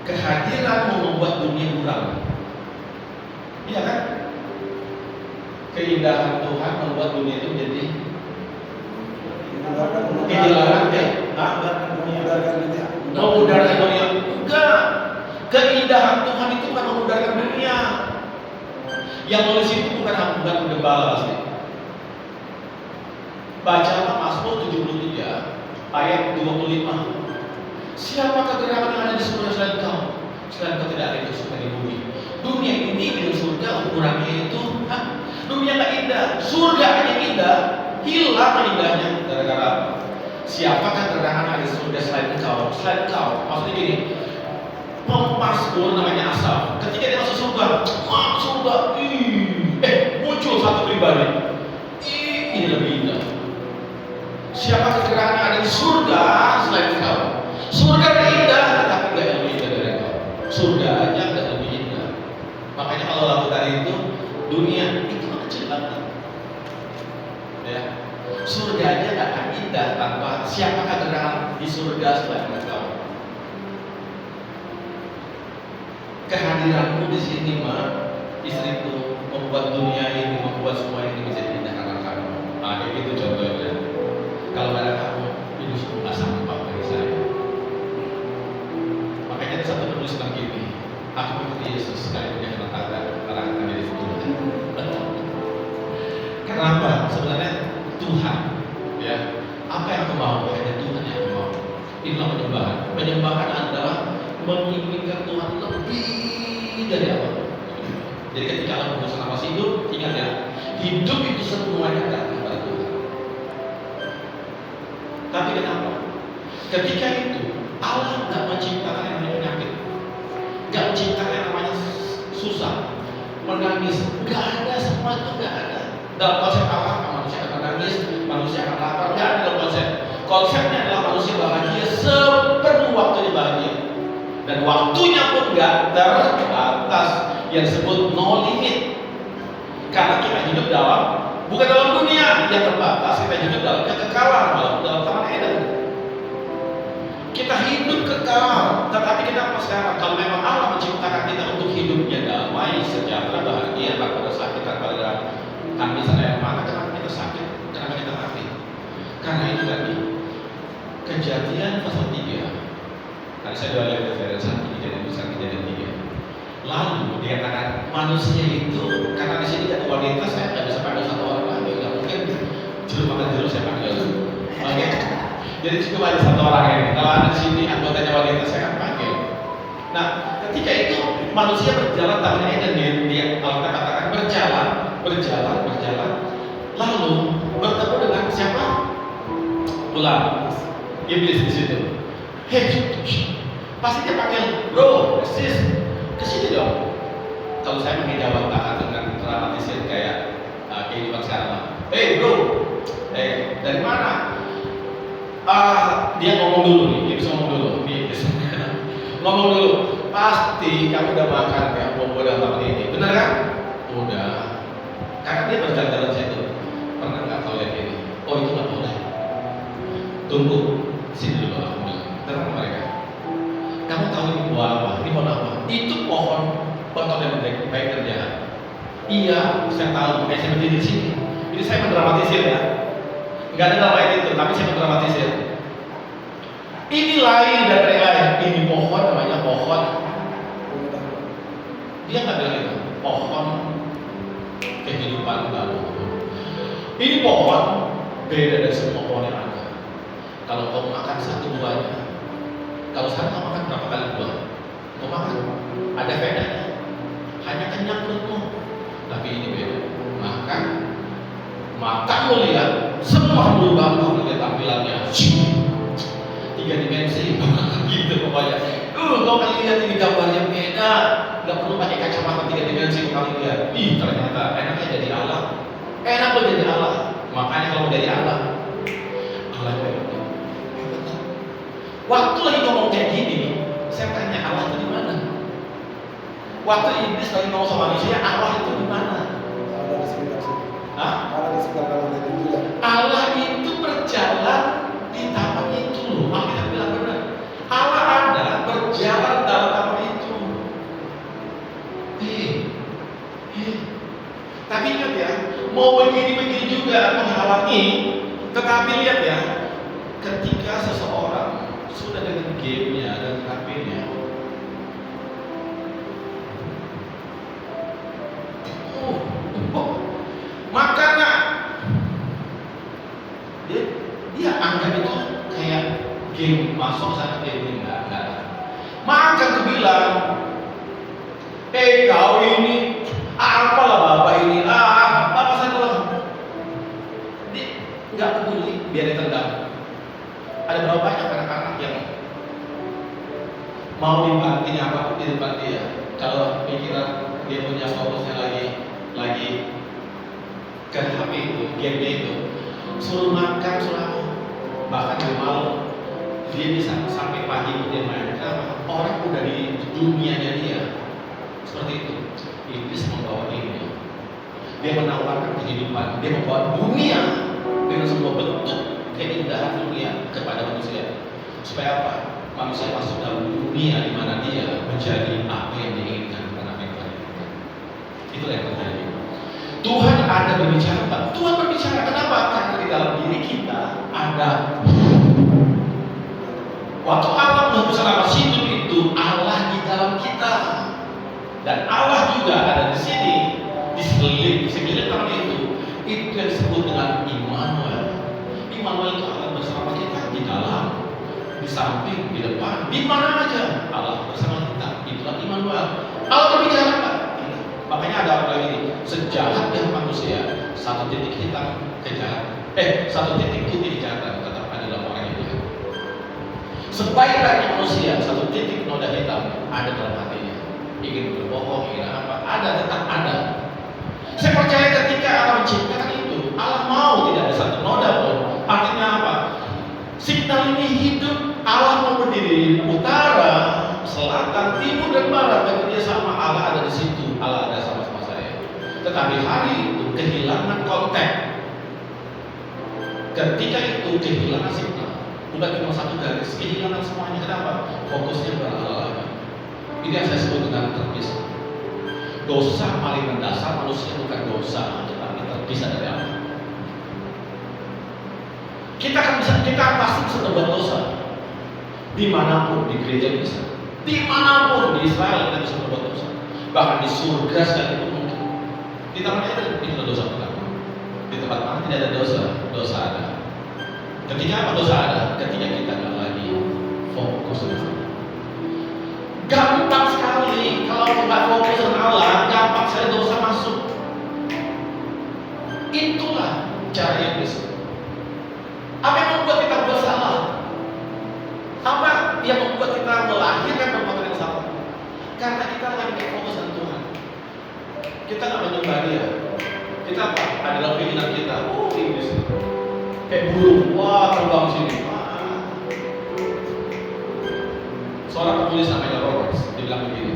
Kehadiran membuat dunia buram. Iya kan? Keindahan Tuhan membuat dunia itu menjadi dilarang ya? Memudarkan dunia. Enggak. Keindahan Tuhan itu bukan memudarkan dunia. Yang nulis itu bukan gembala pasti. Bacalah Mazmur 73 ayat 25. Siapakah gerangan yang ada di surga selain kau? Selain kau tidak ada yang surga di bumi. Dunia ini dengan surga ukurannya itu, dunia nggak indah. Surga yang indah, hilang indahnya gara-gara siapakah gerangan ada di surga selain kau? Selain kau, maksudnya gini. Pemazmur namanya Asaf. Ketika dia masuk surga, surga, muncul satu pribadi. Ini lebih indah. Siapa gerangan yang ada di surga selain kau? Surga indah, tetapi nggak lebih indah dari kau. Surga aja nggak lebih indah. Makanya kalau lagu tadi itu, dunia itu kecil banget. Ya, surga aja nggak akan indah tanpa siapakah gerangan di surga selain kau. Kehadiranmu di sini, istriku, membuat dunia ini, membuat semua ini menjadi indah karena kamu. Kayak gitu contohnya. Kalau ada kamu, ini semua sampah bagi saya. Makanya ada satu penulis bilang gini, aku mengikuti Yesus sekali Inilah penyembahan. Penyembahan adalah menginginkan Tuhan lebih dari apa. Jadi ketika Allah berusaha nafas hidup, ingat ya, hidup itu semuanya datang dari Tuhan. Tapi kenapa? Ketika itu Allah nggak menciptakan yang namanya penyakit, nggak menciptakan yang namanya susah, menangis, nggak ada, semua itu nggak ada. Dalam konsep Allah, manusia akan menangis, manusia akan lapar, nggak ada dalam konsep. Konsepnya adalah manusia bahagia sepenuh waktunya bahagia, dan waktunya pun nggak terbatas, yang disebut no limit. Karena kita hidup bukan dalam dunia yang terbatas, kita hidup dalam kekekalan, dalam Taman Eden. Kita hidup kekal, tetapi kita apa sekarang? Kalau memang Allah menciptakan kita untuk hidupnya damai, sejahtera, bahagia, tanpa ada sakit, tanpa ada tangisan air mata, kenapa kita sakit? Kenapa kita mati? Karena itu tadi Kejadian pasal 3. Tadi saya sudah lihat referensi kejadian besar, kejadian 3. Lalu dikatakan manusia itu, karena di sini ada wanita, saya tidak bisa panggil satu orang lagi, nggak mungkin jeruk makan jeruk saya panggil. Oke. Jadi cukup ada satu orang ini. Kalau ada di sini anggotanya wanita, saya akan panggil. Nah, ketika itu manusia berjalan tangannya dan dia kalau kita katakan berjalan, lalu bertemu dengan siapa? Ular, iblis di situ. Hei, pasti dia panggil, bro, sis, kesini dong. Kalau saya mengejawab taat dengan dramatisir kayak kehidupan sekarang. Hey bro, dari mana? Dia ngomong dulu nih, dia bisa ngomong dulu. Ngomong dulu, pasti kamu udah makan kayak bobo dalam taman ini, benar kan? Udah. Karena dia berjalan-jalan situ. Pernah nggak kau lihat ini? Oh itu nggak boleh. Tunggu, sini dulu aku bilang. Terang mereka. Kamu tahu ini buah apa? Ini pohon apa? Itu pohon yang baik dan jahat. Iya, saya tahu. Makanya saya berdiri di sini. Ini saya mendramatisir ya. Nggak ada dalam ayat itu, tapi saya mendramatisir. Ini lain dari lain. Ini pohon namanya pohon. Dia nggak bilang itu. Pohon kehidupan baru. Ini pohon beda dari semua pohon yang ada. Kalau kau makan satu buahnya, kalau sekarang kau makan berapa kali buah? Kau makan, ada bedanya. Hanya kenyang perutmu. Tapi ini beda. Matamu lihat, semua berubah melihat tampilannya. 3 dimensi, gitu pokoknya. Kau kali lihat ini gambarnya beda. Gak perlu pakai kacamata 3 dimensi kau kali lihat. Ternyata enaknya jadi Allah. Enak lo jadi Allah. Makanya kalau jadi Allah beda. Waktu lagi ngomong kayak gini, saya tanya Allah itu di mana? Waktu iblis lagi ngomong sama manusia, Allah itu di mana? Ada di sekitar sini. Hah? Ada di sekitar taman itu juga. Allah itu berjalan di taman itu loh. Alkitab bilang benar. Allah ada berjalan dalam taman itu. Tapi ingat ya, mau begini juga menghalangi. Tetapi lihat ya, ketika seseorang sudah dengan gamenya dan HP-nya, makanya dia anggap itu kayak game, masuk sana game enggak. Maka aku bilang, kau ini apalah bapak ini, apa saja dia nggak peduli, biar ditendang. Ada berapa banyak anak-anak yang mau dibanting apapun di depan dia, kalau pikiran dia punya fokusnya lagi ke HP itu, game itu, suruh makan, suruh apa, bahkan di malam dia bisa sampai pagi pun dia main. Kenapa? Orang udah di dunianya dia seperti itu. Iblis membawa ini, dia menawarkan kehidupan, dia membawa dunia dengan semua bentuk keindahan dunia kepada manusia. Supaya apa? Manusia masuk dalam dunia di mana dia menjadi apa yang diinginkan, bukan apa yang dia inginkan. Itulah yang terjadi. Tuhan ada berbicara, Pak. Tuhan berbicara. Kenapa? Karena di dalam diri kita ada. Waktu Allah menghembuskan nafas hidup itu, Allah di dalam kita. Dan Allah juga ada di sini, di sekeliling tangan itu. Itu yang disebut dengan Immanuel. Immanuel itu Allah bersama kita di dalam. Di di samping, di depan, di mana aja Allah bersama kita. Itulah Immanuel. Allah berbicara Pak. Makanya ada orang lagi ini, sejahatnya manusia, satu titik hitam kejahatan. Satu titik putih kejahatan, tetap adalah orang yang jahat. Sebaik-baiknya manusia, satu titik noda hitam ada dalam hatinya. Ingin berbohong, ingin apa, ada, tetap ada. Saya percaya ketika Allah menciptakan itu, Allah mau tidak ada satu noda pun. Artinya apa? Signal ini hidup. Allah mau berdiri di utara, selatan, timur dan barat, bekerja sama. Allah ada di situ, Allah ada sama-sama saya. Tetapi hari itu kehilangan kontak. Ketika itu kehilangan signal, bukan cuma satu garis, kehilangan semuanya. Kenapa? Fokusnya berhala. Ini yang saya sebut dengan terpisah. Dosa paling mendasar manusia bukan dosa, tetapi terpisah dari Allah. Kita pasti bisa berbuat dosa. Dimanapun, di gereja bisa. Dimanapun, di Israel kita bisa berbuat dosa. Bahkan di surga sekalipun mungkin. Di tempat mana itu dosa pertama. Di tempat mana tidak ada dosa, dosa ada. Ketika apa dosa ada? Ketika kita tidak lagi fokus dengan Allah. Gampang sekali kalau kita fokus dengan Allah, gampang sekali dosa masuk. Itulah cara iblis. Apa yang membuat kita buat salah? Apa yang membuat kita melahirkan perbuatan yang salah? Karena kita lagi fokus dengan Tuhan. Kita nggak menyembah Dia. Kita apa? Adalah keinginan kita. Iblis. Kayak burung, wah terbang sini. Seorang penulis namanya Roberts, dia bilang begini,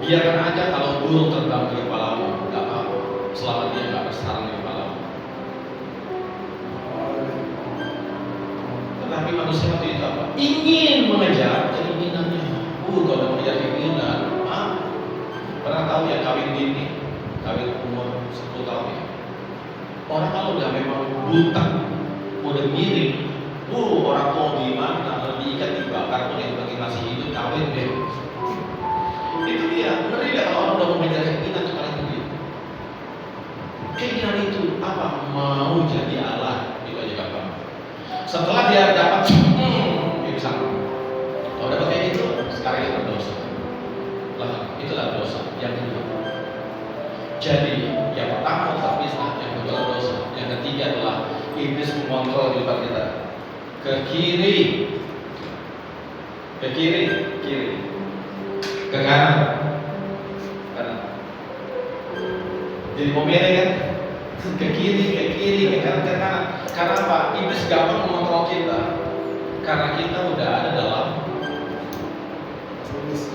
biarkan aja kalau burung terbang ke kepalamu, nggak apa-apa, selama dia nggak bersarang di kepalamu. Tetapi manusia waktu itu apa? Ingin mengejar keinginannya. Kalau mengejar keinginan, pernah tahu ya kawin dini, kawin umur 10 tahun ya. Orang kalau udah memang buta, udah miring, orang tua gimana, kalau diikat dibakar pun yang bagi masih hidup kawin deh. Itu dia, benar tidak kalau orang udah mengejar keinginan itu paling tinggi. Keinginan itu apa? Mau jadi Allah, itu aja gampang. Setelah dia dapat, dia bisa. Kalau dapat kayak gitu, sekarang yang berdosa. Lah, itulah dosa yang kedua. Jadi, yang pertama terpisah, yang kedua dosa, yang ketiga adalah iblis mengontrol kehidupan kita. Ke kiri, kiri, ke kanan. Jadi mau milih kan? Ke kiri, ke kanan. Karena apa? Iblis gampang mengontrol kita. Karena kita udah ada dalam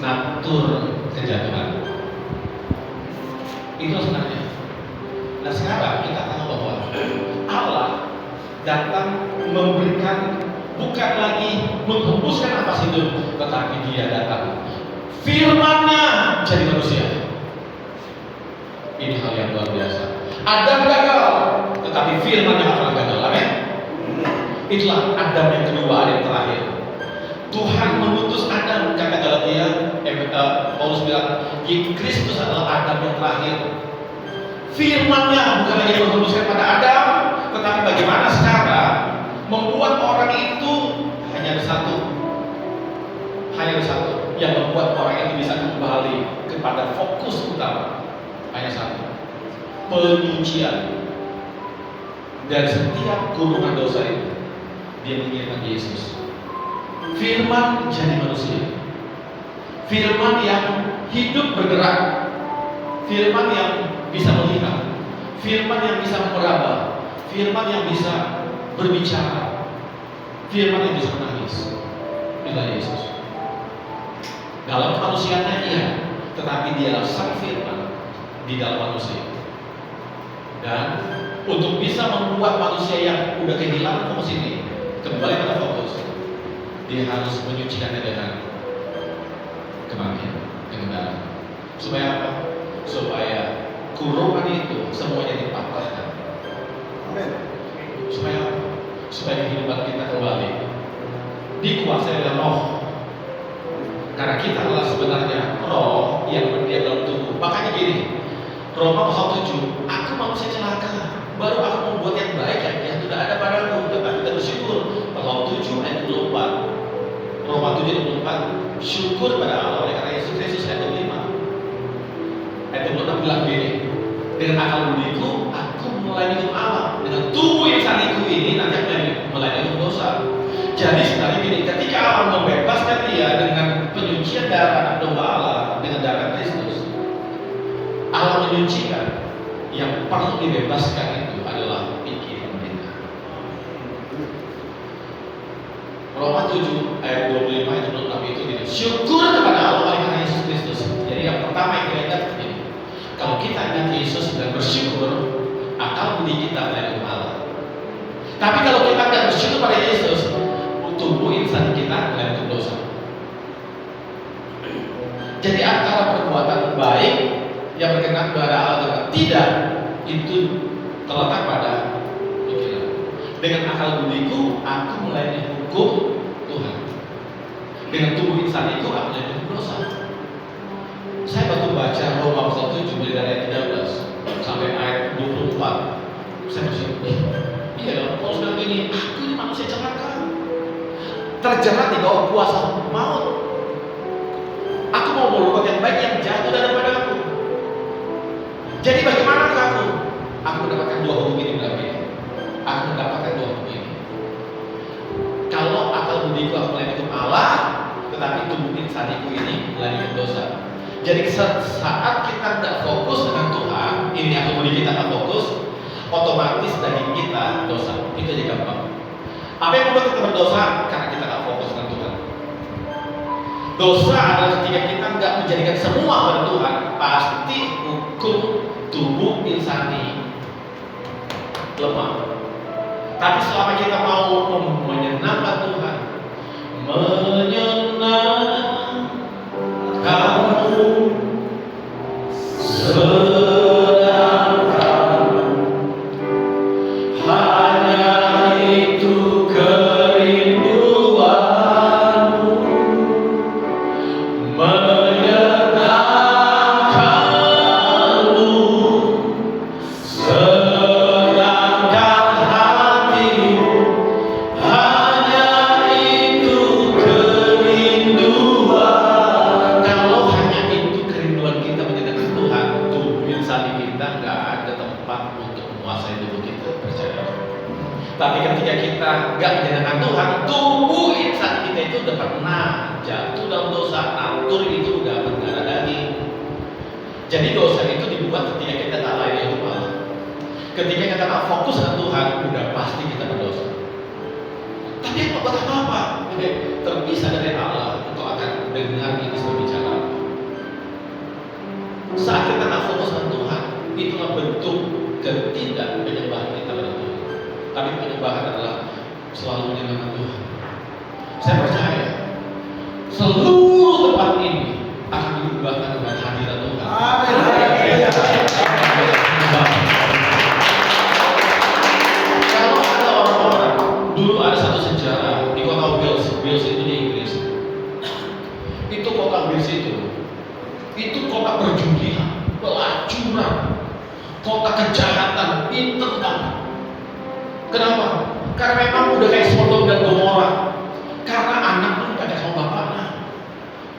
natur kejatuhan. Itu sebenarnya. Nah sekarang kita tahu bahwa Allah datang memberikan, bukan lagi menghembuskan nafas hidup, tetapi Dia datang firman-Nya jadi manusia. Ini hal yang luar biasa. Adam gagal, tetapi firman-Nya akan gagal. Amin. Itulah Adam yang kedua, yang terakhir. Tuhan mengutus Adam, kata Galatia, Paulus bilang, Kristus adalah Adam yang terakhir. Firman-Nya bukan hanya menghembuskan pada Adam, tetapi bagaimana sekarang membuat orang itu hanya ada satu yang membuat orang itu bisa kembali kepada fokus utama, hanya satu, penyucian. Dan setiap gulungan dosa itu dia menginginkan Yesus. Firman jadi manusia, firman yang hidup bergerak, firman yang bisa melihat, firman yang bisa meraba, firman yang bisa berbicara, firman yang bisa menangis. Itulah Yesus. Dalam kemanusiaannya iya, tetapi Dialah sang firman di dalam manusia. Dan untuk bisa membuat manusia yang udah kehilangan fokus ini kembali pada fokus, dia harus menyucikannya dengan kematian, dengan darah. Supaya apa? Supaya kurungan itu semuanya dipatahkan. Amin. Supaya kehidupan kita kembali dikuasai oleh Roh. Karena kita adalah sebenarnya roh yang berdiam dalam tubuh. Makanya gini, Roma pasal 7, aku manusia celaka, baru aku membuat yang baik yang tidak ada padaku. Tetapi kita bersyukur pasal 7 ayat 24. Syukur pada Allah oleh karena Yesus Kristus. Ayat 25. Ayat 26 bilang gini, dengan akal budiku aku melayani hukum Allah, dengan tubuh yang saniku ini nanti aku melayani hukum dosa. Jadi sebenarnya gini, ketika Allah membebaskan dia dengan penyucian darah anak domba Allah dengan darah Kristus, Allah menyucikan. Yang perlu dibebaskan itu adalah pikiran kita. Roma 7 ayat 25 ayat 26 itu gini, syukur kepada Allah oleh karena Yesus Kristus. Jadi yang pertama yang kita ingat ini, kalau kita ingat Yesus dan bersyukur, akal budi kita melayani Allah. Tapi kalau kita tidak bersyukur pada Yesus, tubuh insan kita melayani dosa. Jadi antara perbuatan baik yang berkenan kepada Allah dengan tidak, itu terletak pada pikiran. Dengan akal budiku aku melayani hukum Tuhan, dengan tubuh insaniku aku melayani hukum dosa. Saya baru baca Roma pasal 7 dari ayat 13 sampai ayat 24. Saya bersyukur, iya dong, Paulus bilang gini, aku ini manusia celaka, terjerat di bawah kuasa maut. Aku mau berbuat yang baik yang jatuh daripada aku. Jadi bagaimana aku? Aku mendapatkan dua hukum ini berarti. Aku mendapatkan dua hukum ini. Kalau akal budiku aku melayani hukum Allah, tetapi tubuh insaniku ini melayani hukum dosa. Jadi saat kita tidak fokus dengan Tuhan, ini akal budi kita tidak fokus, otomatis daging kita dosa. Itu aja gampang. Apa yang membuat kita berdosa? Karena kita tidak fokus dengan Tuhan. Dosa adalah ketika kita tidak menjadikan semua pada Tuhan, pasti hukum tubuh insani lemah. Tapi selama kita mau menyenangkan Tuhan, menyenangkanmu, sedangkan hanya itu kerinduanmu, menyenangkanmu, sedangkan hatimu hanya itu kerinduan. Kalau hanya itu kerinduan kita menyenangkan Tuhan, tubuh insani kita nggak ada tempat untuk menguasai tubuh kita, percaya. Tapi ketika kita nggak menyenangkan Tuhan, tubuh insani kita itu udah pernah jatuh dalam dosa, natur itu udah berdarah daging. Jadi dosa itu dibuat ketika kita tak layani hukum Allah. Ketika kita tak fokus dengan Tuhan, udah pasti kita berdosa. Tapi yang buat apa? Terpisah dari Allah, untuk akan dengar iblis berbicara. Saat kita tak fokus dengan Tuhan, itulah bentuk ketidak penyembahan kita pada Tuhan. Tapi penyembahan adalah selalu menyenangkan Tuhan. Saya percaya seluruh tempat ini akan diubahkan dengan hadirat Tuhan. Amin. Kalau ada orang-orang, dulu ada satu sejarah di kota Wales itu di Inggris. Itu kota Wales itu kota perjudian, pelacuran, kota kejahatan, internet. Kenapa? Karena memang udah kayak Sodom dan Gomora. Karena anak pun gak ada sama bapaknya.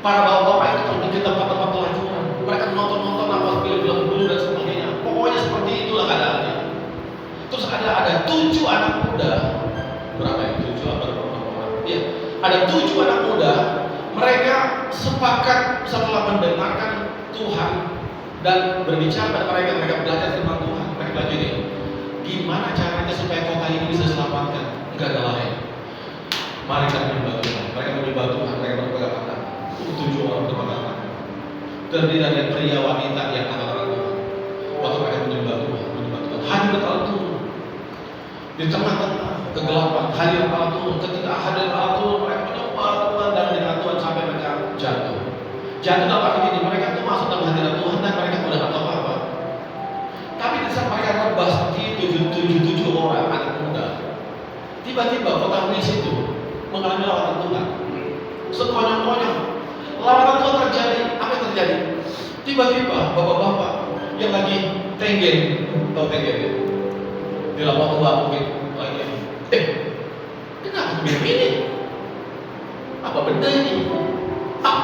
Para bapak-bapak itu pergi ke tempat-tempat pelacuran. Mereka nonton apa film-film dulu dan sebagainya. Pokoknya seperti itulah keadaannya. Terus ada 7 anak muda. Berapa ya? 7 atau berapa orang? Iya, ada 7 anak muda. Mereka sepakat setelah mendengarkan Tuhan dan berbicara pada mereka belajar tentang Tuhan. Mereka bilang gini, gimana caranya supaya kota ini bisa diselamatkan? Enggak ada lain. Mari kita menyembah Tuhan. Mereka menyembah Tuhan. Mereka berpegang tangan. 7 orang berpegang tangan. Terdiri dari pria wanita yang angkat Tuhan. Waktu mereka menyembah Tuhan, hadirat Allah turun. Di tengah-tengah kegelapan, hadirat Allah turun. Ketika hadirat Allah turun, mereka menyembah Tuhan dan hadirat Tuhan sampai mereka jatuh. Jatuh dalam arti ini, mereka itu masuk dalam hadirat Tuhan dan mereka udah nggak tahu apa-apa. Tapi di saat mereka rebah seperti 7 orang anak muda, tiba-tiba kota Wales itu mengalami lawatan Tuhan. Sekonyong-konyong lawatan Tuhan terjadi. Apa yang terjadi? Tiba-tiba bapak-bapak yang lagi tenggen, tahu tenggen ya? Di lapak tua mungkin lagi. Kenapa begini? Apa benda ini? Apa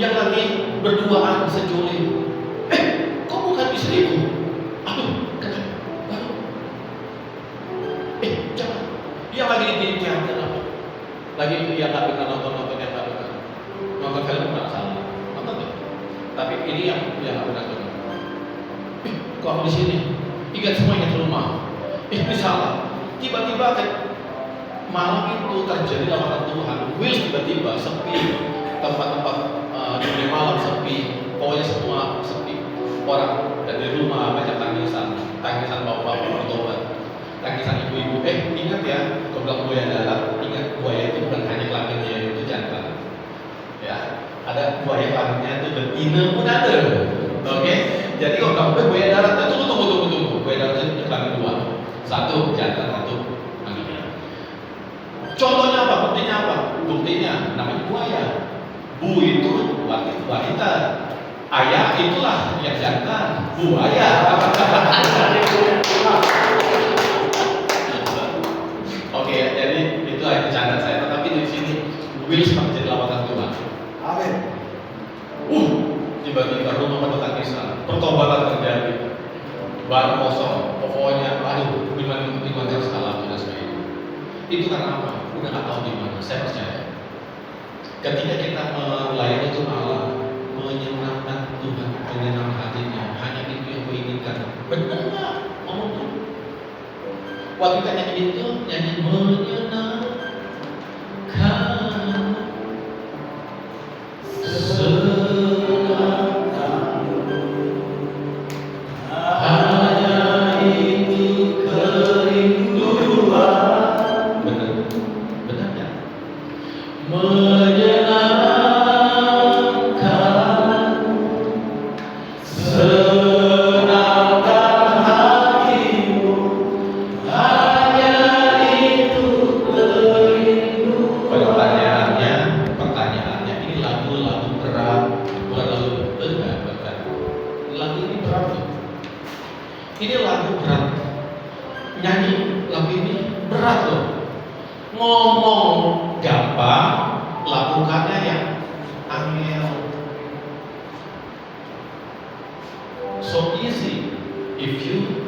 yang lagi berduaan seculik. Kok bukan istriku? Aduh, kenapa? Baru. Jangan. Yang lagi di teater apa? Lagi yang nggak pernah nonton yang nggak pernah nonton film nggak salah. Nonton nggak? Tapi ini yang nggak pernah nonton. Kok aku di sini? Ingat semua, ingat rumah. Ini salah. Tiba-tiba malam itu terjadi lamaran Tuhan. Will tiba-tiba sepi, tempat-tempat dunia malam sepi, pokoknya semua sepi. Orang dari rumah banyak tangisan bapak-bapak bertobat, tangisan ibu-ibu. Ingat ya, kalau bilang buaya darat, ingat buaya itu bukan hanya kelaminnya, itu jantan. Ya, ada buaya kelaminnya itu betina pun ada. Oke, jadi kalau bilang buaya darat itu tunggu. Buaya darat itu kelamin dua, satu jantan, satu anginnya. Contohnya apa? Buktinya apa? Buktinya namanya buaya. Bu itu wanita. Ayah itulah yang jantan, buaya. Oke, jadi itu aja canda saya. Tetapi di sini Will sempat jadi lawatan Tuhan. Amin. Tiba-tiba rumah penuh tangisan, pertobatan terjadi, barang kosong. Pokoknya, aduh, gimana salah sudah sekali. Itu karena apa? Udah nggak tahu di mana. Saya percaya. Ketika kita melayani Tuhan Allah, menyenangkan Tuhan, menyenangkan hatinya, hanya itu yang kuinginkan. Benar nggak? Ngomong tuh. Waktu kita nyanyi itu, nyanyi menyenangkan senangkan, hanya itu kerinduan. Benar ya? Menyenangkan, senangkan hatimu, hanya itu kerinduan. Pertanyaannya ini lagu berat, bukan lagu berat. Lagu ini berat loh. Ini lagu berat. Nyanyi lagu ini berat loh. Ngomong gampang, lakukannya yang angel. So easy if you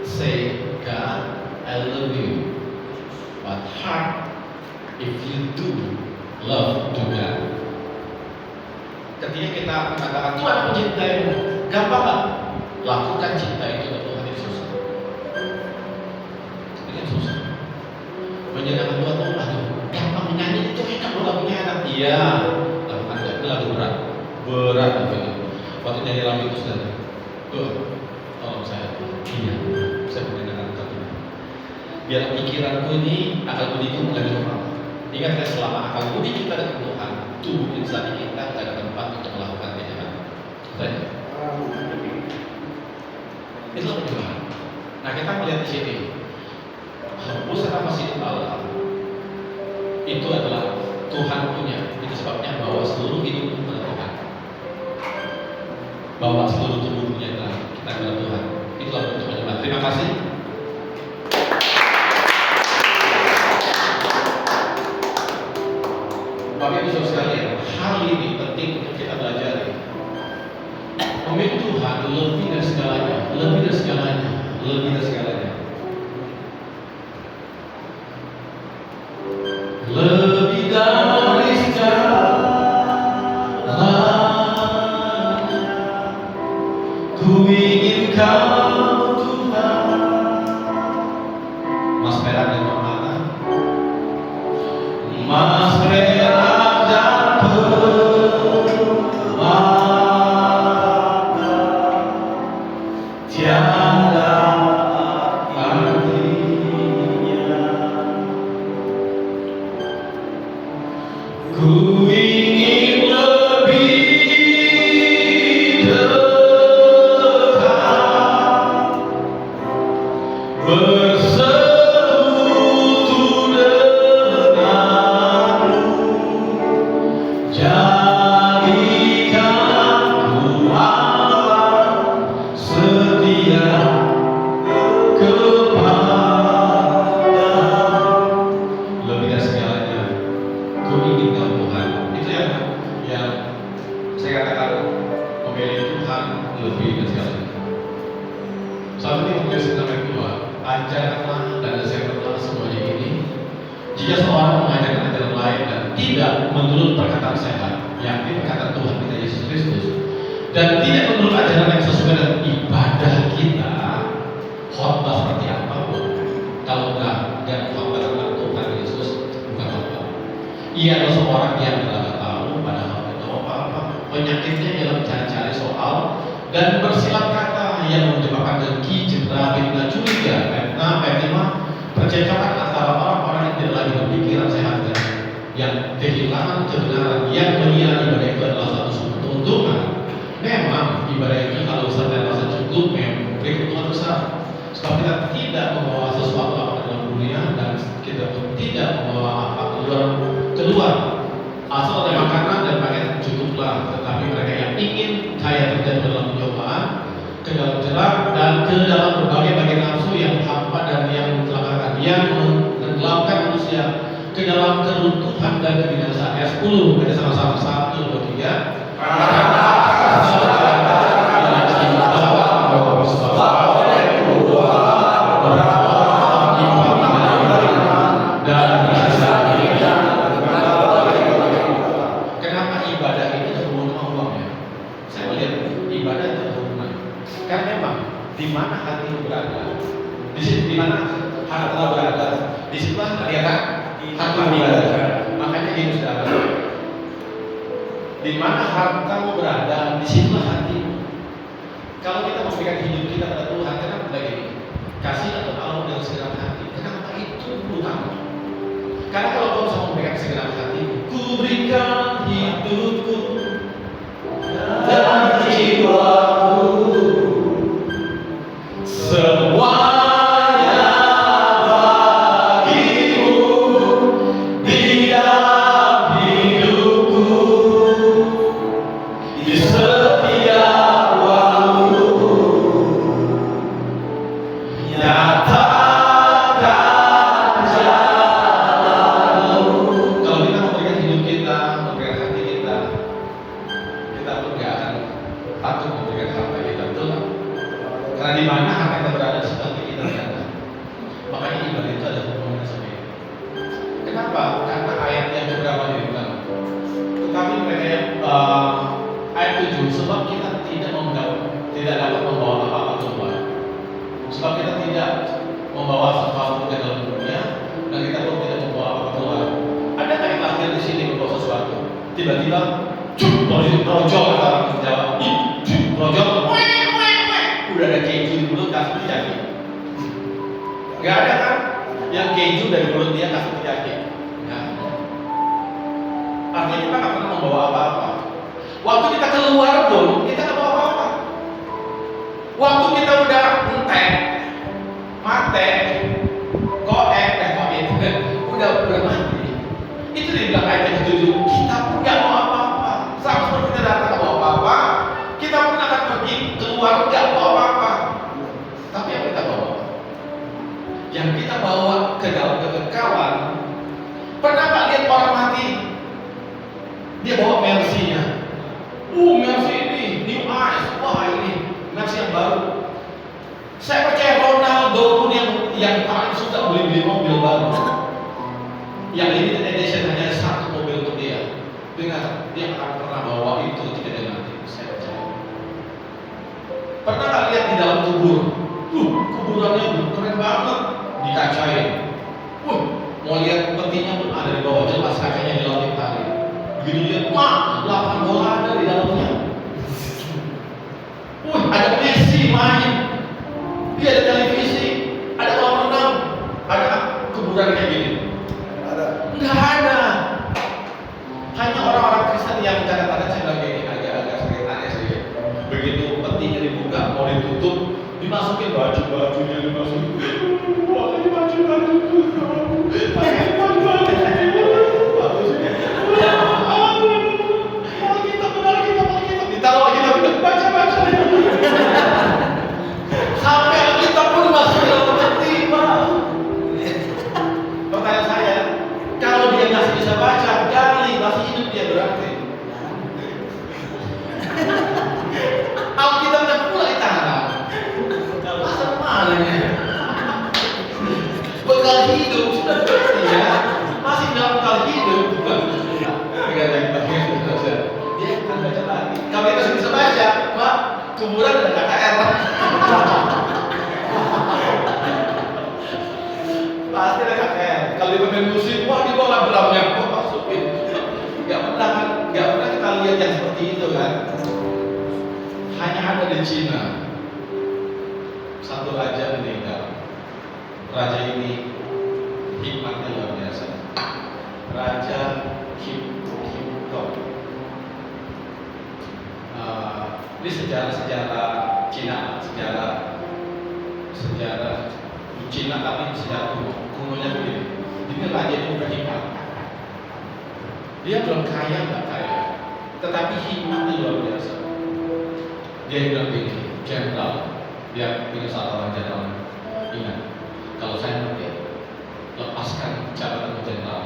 say God, I love you, but hard if you do love to God. Ketika kita mengatakan Tuhan mencintaimu, gampang nggak? Lakukan cinta itu ke Tuhan, itu susah. Ini susah. Menyenangkan Tuhan tuh, aduh, gampang menyanyi itu enak loh, lagunya enak. Iya, lakukan itu lagu berat lagunya. Waktu nyanyi lagu itu sudah, tolong saya. Iya, saya mendengarkan Tuhan. Biar pikiranku ini, akal budiku menjadi normal. Ingat ya, selama akal budi kita dengan Tuhan, tubuh insani kita tidak ada tempat untuk melakukan kejahatan. Baik. Itulah Tuhan. Nah, kita melihat di sini. Pusat masjid Allah itu adalah Tuhan punya. Itu sebabnya bawa seluruh hidup kepada Tuhan, bawa seluruh tubuhnya kita kepada Tuhan. Itulah bentuk penyembah. Terima kasih. Bapak Ibu Saudara sekalian, hal ini penting untuk kita pelajari. Memiliki Tuhan lebih dari segalanya, lebih dari segalanya, lebih dari segalanya. Lebih dari segalanya, ku ingin Kau Tuhan. Mas Perak dan Permata, Mas Perak dan Permata, tiada artinya. Ku ingin lebih dekat, bersekutu denganmu, jadikan ku aman setia kepadamu. Lebih dari segalanya, ku ingin Kau Tuhan. Itu yang ajarkanlah dan nasihatkanlah semuanya ini. Jika seorang mengajarkan ajaran lain dan tidak menurut perkataan sehat, yakni perkataan Tuhan kita Yesus Kristus, dan tidak menurut ajaran yang sesuai dengan ibadah kita, khotbah seperti apapun, kalau enggak khotbah tentang Tuhan Yesus, bukan khotbah. Ia adalah seorang yang tidak tahu padahal tidak tahu apa-apa. Penyakitnya ialah mencari-cari soal dan bersilat kata yang menyebabkan dengki, cedera, fitnah, curiga, fitnah, percakapan antara orang-orang yang tidak lagi berpikiran sehat dan yang kehilangan kebenaran, yang mengira ibadah itu adalah satu sumber keuntungan. Memang ibadah itu kalau besar dan rasa cukup memberi keuntungan besar. Sebab kita tidak membawa sesuatu apa ke dalam dunia dan kita pun tidak membawa apa keluar. Asal ada makanan dan pakaian cukuplah. Tetapi mereka yang ingin kaya terjatuh dalam pencobaan, ke dalam jerak dan ke dalam berbagai nafsu yang hampa dan yang mencelakakan, yang menenggelamkan manusia ke dalam keruntuhan dan kebinasaan. Ayat 10, ada sama-sama 1, 2, 3. Kenapa ibadah ini terhubung sama uangnya? Saya melihat ibadah itu terhubungan. Karena memang di mana hatimu berada, di mana harta berada, di situlah kelihatan hatimu berada. Makanya ini sudah ada. Di mana hartamu berada, di situlah hatimu. Kalau kita memberikan hidup kita pada Tuhan, kenapa begini? Kasih atau Allah dengan segenap hati. Kenapa itu utama? Karena kalau kau bisa memberikan segenap hati, ku berikan hidupku dan jiwaku, semuanya bagimu di dalam hidupku, di setiap waktu. Nyatakan jalanmu. Kalau kita memberikan hidup kita, memberikan hati kita, kita pun gak akan takut memberikan harta kita, betul kan? Karena di mana harta kita berada, seperti kita berada. Makanya ibadah itu ada hubungannya sama ini. Kenapa? Karena ayat yang beberapa dibilang. Tetapi mereka yang ayat 7, sebab kita tidak dapat membawa apa-apa keluar. Sebab kita tidak membawa sesuatu ke dalam dunia dan kita pun tidak membawa apa-apa keluar. Ada nggak yang lahir di sini membawa sesuatu? Tiba-tiba, projol kata orang Jawa, projol, udah ada keju di mulut kasih penyakit. Nggak ada kan? Yang keju dari mulut dia kasih penyakit. Nah, artinya kita nggak pernah membawa apa-apa. Waktu kita keluar pun kita nggak bawa apa-apa. Waktu kita udah entek, mate, udah mati. Itu dibilang ayat 7. Kita pun nggak mau apa-apa. Sama seperti kita datang nggak mau apa-apa, kita pun akan pergi keluar nggak mau apa-apa. Tapi yang kita bawa, yang kita bawa ke dalam kekekalan. Pernah nggak lihat orang mati? Dia bawa Mercy-nya. Mercy ini, new eyes, wah ini Mercy yang baru. Saya percaya Ronaldo pun yang paling suka beli mobil baru. Yang limited edition hanya satu mobil untuk dia. Dengar, dia akan pernah bawa itu ketika dia mati. Saya percaya. Pernah nggak lihat di dalam kubur? Kuburannya keren banget, dikacain. Mau lihat petinya pun ada di bawah, jelas kacanya di laut hari. Begitu lihat, 8 bola ada di dalamnya. Ada Messi main. Dia ada televisi, ada kolam renang, ada kuburan kayak gini. Nggak ada. Hanya orang-orang Kristen yang kadang-kadang saya bilang gini, agak sedikit aneh sih. Begitu petinya dibuka, mau ditutup, dimasukin baju-bajunya, dimasukin. Wah, ini baju-bajuku. Pakai baju-baju. Alkitab. Ditaruh Alkitab, baca-baca. Sampai Alkitab pun masuk dalam peti, Pak. Pertanyaan saya, kalau dia masih bisa baca, gali, masih hidup dia berarti. Alkitabnya pula di tangan. Masa mana ya? dengerin musik, wah di bawah drumnya, wah masukin. Gak pernah kita lihat yang seperti itu kan. Hanya ada di Cina. Satu raja meninggal. Raja ini hikmatnya luar biasa. Raja Kim Tong. Ini sejarah Cina, sejarah Cina tapi sejarah kunonya begini. Ini raja itu berhikmat. Dia belum kaya, nggak kaya, tetapi hikmatnya luar biasa. Dia bilang begini, jenderal, dia punya salah orang jenderal. Ingat, kalau saya mati, lepaskan jabatan jenderal.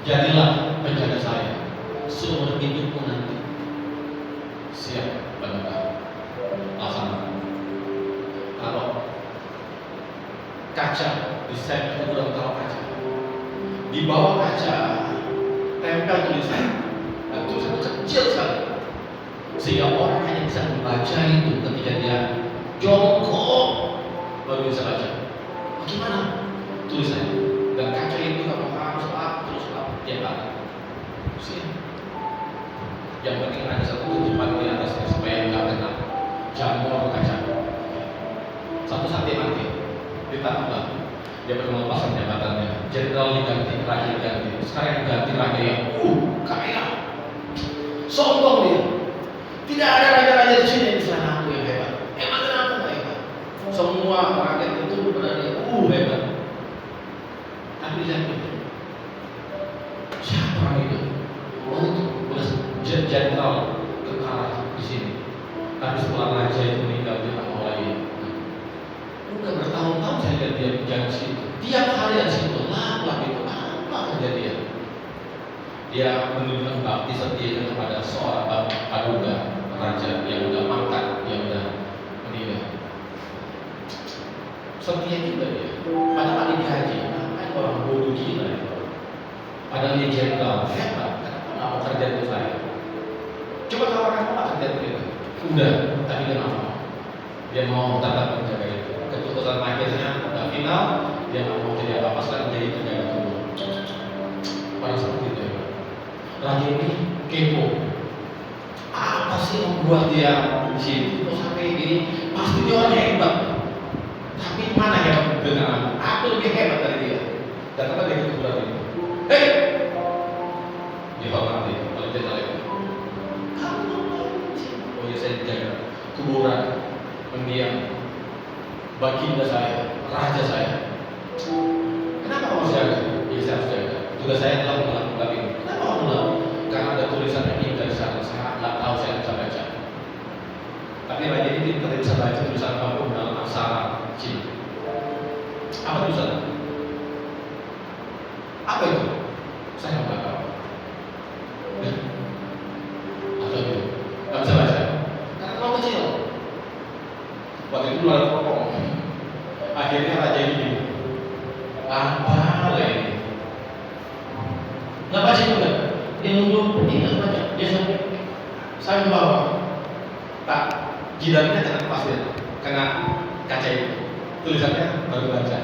Jadilah penjaga saya seumur hidupmu nanti. Siap, benar. Laksanakan. Kalau kaca di set itu kurang taruh kaca, di bawah kaca tempel tulisan, dan tulisan kecil sekali, sehingga orang hanya bisa membaca itu ketika dia jongkok baru bisa baca. Bagaimana tulisannya? Dan kaca itu kalau harus terus tiap hari. Siap. Yang penting ada satu tutupan di atasnya supaya nggak kena jamur kaca. Satu saat dia mati, ditambah dia perlu melepaskan jabatannya. Jenderal diganti, raja diganti. Sekarang yang diganti raja yang kaya, sombong dia. Tidak ada raja-raja di sini yang bisa aku yang hebat. Emang kenapa nggak hebat? Semua rakyat itu berada hebat. Tapi lihat itu, siapa orang itu? Oh itu udah jenderal kekal di sini. Tapi setelah raja itu meninggal dia tak mau lagi. Udah bertahun-tahun saya lihat dia menjaga situ. Tiap hari ada situ, lama itu apa kejadian? Dia menunjukkan bakti setianya kepada seorang paduka raja yang udah mangkat, yang udah meninggal. Setia juga dia. Padahal digaji, ngapain orang bodoh gila itu? Padahal dia jenderal, hebat. Kenapa nggak mau kerja untuk saya? Coba kalau kamu nggak kerja untuk itu, udah, tapi dia nggak mau. Dia mau tetap menjaga itu. Keputusan akhirnya udah final, dia nggak mau jadi apa-apa selain jadi penjaga tubuh. Orang seperti itu ya. Raja ini kepo. Apa sih membuat dia di sini? Kok sampai gini? Pasti dia orang hebat. Tapi mana hebat dengan aku lebih hebat dari dia. Dan apa dia kebetulan itu? Hei, dihormati oleh jenderal itu. Kamu oh ya saya dijaga kuburan mendiam baginda saya, raja saya. Kenapa kamu harus jaga? Ya saya harus jaga. Tugas saya adalah melakukan ini. Kenapa kamu melakukan? Karena ada tulisan ini dari sana. Saya nggak tahu, saya bisa baca. Tapi raja ini tidak bisa baca tulisan apapun dalam aksara Cina. Apa tulisan? Apa itu? Saya nggak tahu. Atau itu? Nggak bisa baca. Karena terlalu kecil. Waktu itu luar pokok. Akhirnya raja ini apa lagi? Nggak baca juga. Dia nunggu, dia nggak baca. Dia sampai saya membawa. Tak, jidatnya kena pasir, kena kaca itu. Tulisannya baru baca.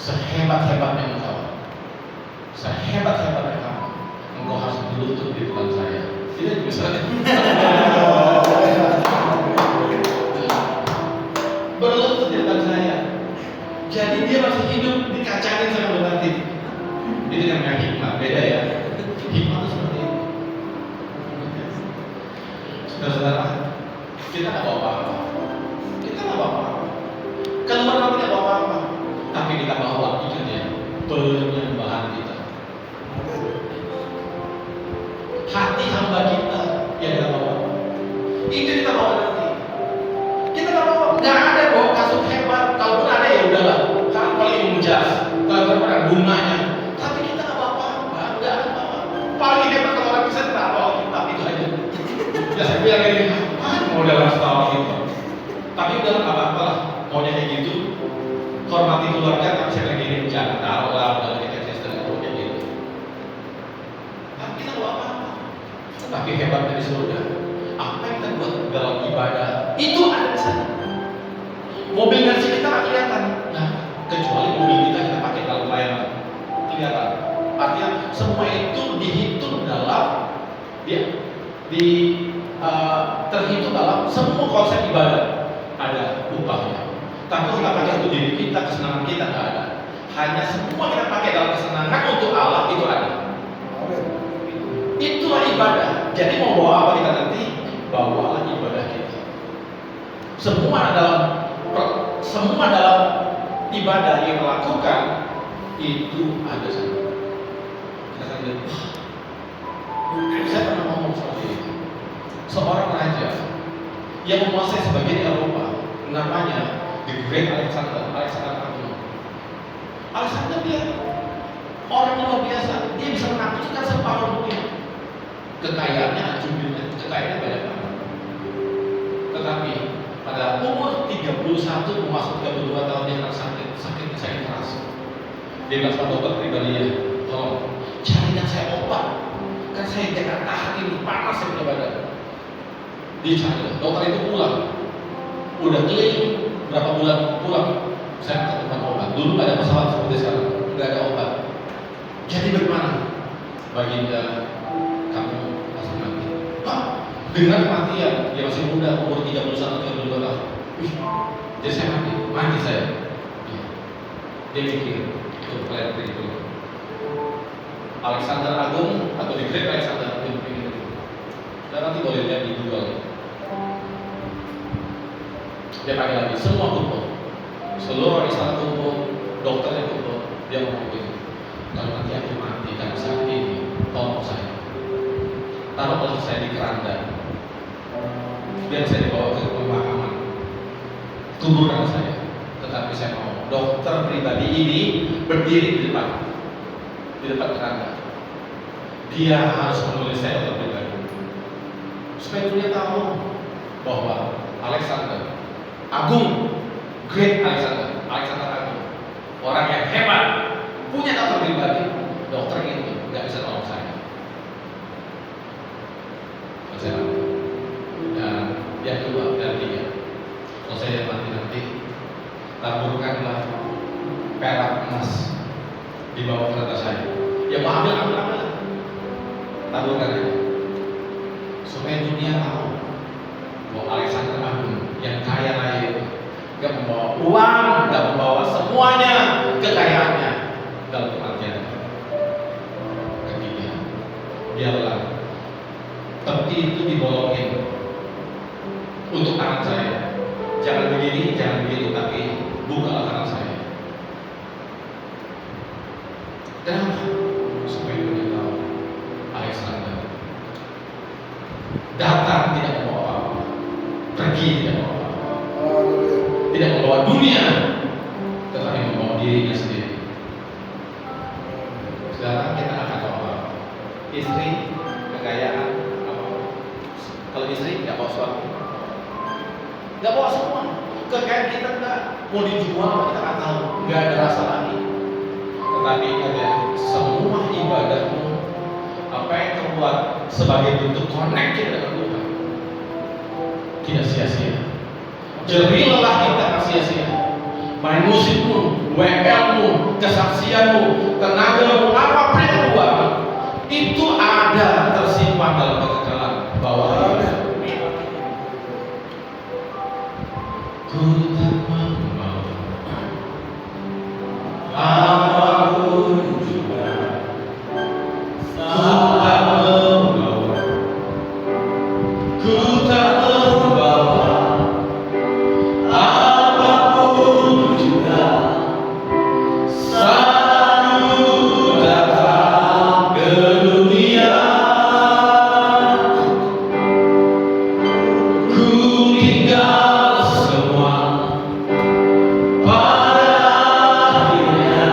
Sehebat-hebatnya engkau, sehebat-hebatnya kamu, engkau harus berlutut di depan saya. Tidak bisa. Berlutut di depan saya. Jadi dia masih hidup dikacangin sama berarti. Itu namanya hikmah, beda ya. Hikmah itu seperti itu. Saudara-saudara, kita nggak bawa apa-apa. Kita nggak bawa apa-apa. Keluar kami nggak bawa apa-apa. Tapi kita bawa itu dia penyembahan kita. Hati hamba kita yang kita bawa. Itu kita bawa nanti. Kita nggak bawa. Nggak ada bawa kasut hebat. Kalaupun ada ya udahlah. Kan paling menjas. Kalau ada bunganya. Tapi kita nggak bawa apa-apa. Nggak ada bawa. Paling hebat kalau orang bisa tak bawa kitab itu aja. Ya saya bilang ini mau dalam setahun itu. Tapi udah nggak apa-apa lah. Maunya kayak gitu. Hormati keluarga, tapi saya lagi ini jangan taruh lah dalam Kristen itu kayak gitu. Tapi kita nggak apa-apa. Tapi hebat dari surga. Apa yang kita buat dalam ibadah itu ada di sana. Mobil nasi kita nggak kelihatan. Nah, kecuali mobil kita pakai dalam pelayanan kelihatan. terhitung dalam semua konsep ibadah ada upahnya. Tapi kita pakai untuk diri kita, kesenangan kita nggak ada. Hanya semua kita pakai dalam kesenangan untuk Allah itu ada. Itulah ibadah. Jadi mau bawa apa kita nanti? Bawalah ibadah kita. Semua dalam ibadah yang kita lakukan itu ada sana. Kita akan lihat. Saya pernah ngomong seperti itu. Seorang raja yang menguasai sebagian Eropa, namanya The Great Alexander Agung. Alexander dia orang luar biasa. Dia bisa menaklukkan separuh dunia. Kekayaannya jumlahnya, kekayaannya banyak banget. Tetapi pada umur 31 masuk 32 tahun dia kena sakit keras. Dia bilang sama dokter pribadi ya, tolong carikan saya obat. Kan saya jangan tahan ini, panas saya punya badan. Dia cari, dokter itu pulang. Udah keliling berapa bulan pulang, saya ketemukan obat. Dulu nggak ada pesawat seperti sekarang, nggak ada obat. Jadi bagaimana? Baginda, kamu pasti mati. Hah? Dengan kematian, dia masih muda, umur 31-32 tahun. Jadi saya mati saya. Dia mikir, itu kalian itu. Alexander Agung atau The Great Alexander dia mikir. Dan nanti boleh lihat di Google. Dia pakai lagi semua kumpul, seluruh istana kumpul, dokternya kumpul. Dia ngomong begini, kalau nanti aku mati dan saat ini, tolong saya, taruhlah saya di keranda, biar saya dibawa ke pemakaman, kuburkan saya. Tetapi saya mau dokter pribadi ini berdiri di depan keranda. Dia harus menulis saya dokter pribadi, supaya dunia tahu bahwa Alexander Agung, Great Alexander Agung, orang yang hebat, punya dokter pribadi. Dokter itu nggak bisa tolong saya. Dan yang kedua dan tiga, kalau saya nanti taburkanlah perak emas di bawah kereta saya. Ya mau ambil, taburkan aja, supaya dunia tahu bahwa Alexander Agung yang kaya raya itu gak membawa uang, gak membawa semuanya kekayaannya dalam kematian. Ketiga, biarlah peti itu dibolongin untuk tangan saya. Jangan begini, jangan begitu, tapi bukalah tangan saya. Kenapa? Supaya kita tahu Alexander datang tidak membawa apa-apa, pergi tidak membawa apa-apa, tidak membawa dunia, tetapi membawa dirinya sendiri. Sekarang kita akan bawa istri, kekayaan, apa? Kalau istri nggak bawa suami, nggak bawa semua. Kekayaan kita nggak mau dijual, apa kita nggak tahu, nggak ada rasa lagi. Tetapi ada semua ibadahmu, apa yang kamu buat sebagai bentuk connected dengan Tuhan, tidak sia-sia. Jerilah kita nggak sia-sia. Main musikmu, WL-mu, kesaksianmu, tenagamu, apapun yang kamu buat, itu ada tersimpan dalam kekekalan bawah. Ku tak mau apapun juga, ku tak membawa, ku tak membawa apapun juga, selalu datang ke dunia. Ku tinggal semua pada akhirnya.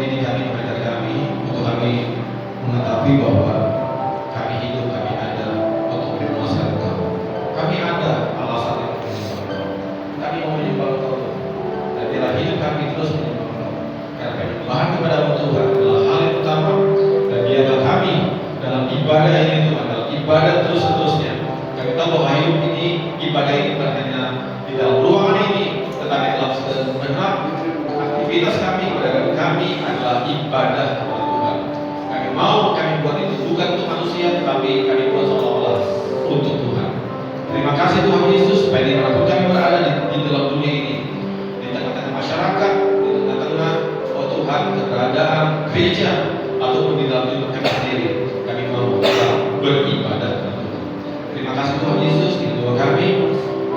mendidik kami, mengajar kami, untuk kami mengetahui bahwa kami hidup, kami ada untuk memuaskan Engkau. Kami ada alasan untuk menyembah Engkau. Kami mau menyembah Engkau, dan biarlah hidup kami terus menyembah Engkau. Karena penyembahan kepada Tuhan adalah hal yang utama, dan biarlah kami dalam ibadah ini Tuhan, dalam ibadah terus-terusnya. Kami tahu bahwa hidup ini, ibadah ini bukan hanya di dalam ruangan ini, tetapi dalam segenap aktivitas kami, keberadaan kami adalah ibadah kepada Tuhan. Kami mau kami buat itu bukan untuk manusia, tetapi kami buat seolah-olah untuk Tuhan. Terima kasih Tuhan Yesus, supaya dimanapun kami berada di dalam dunia ini, di tengah-tengah masyarakat, di tengah-tengah Tuhan keberadaan gereja, ataupun di dalam hidup kami sendiri, kami mau beribadah kepada Tuhan. Terima kasih Tuhan Yesus, di doa kami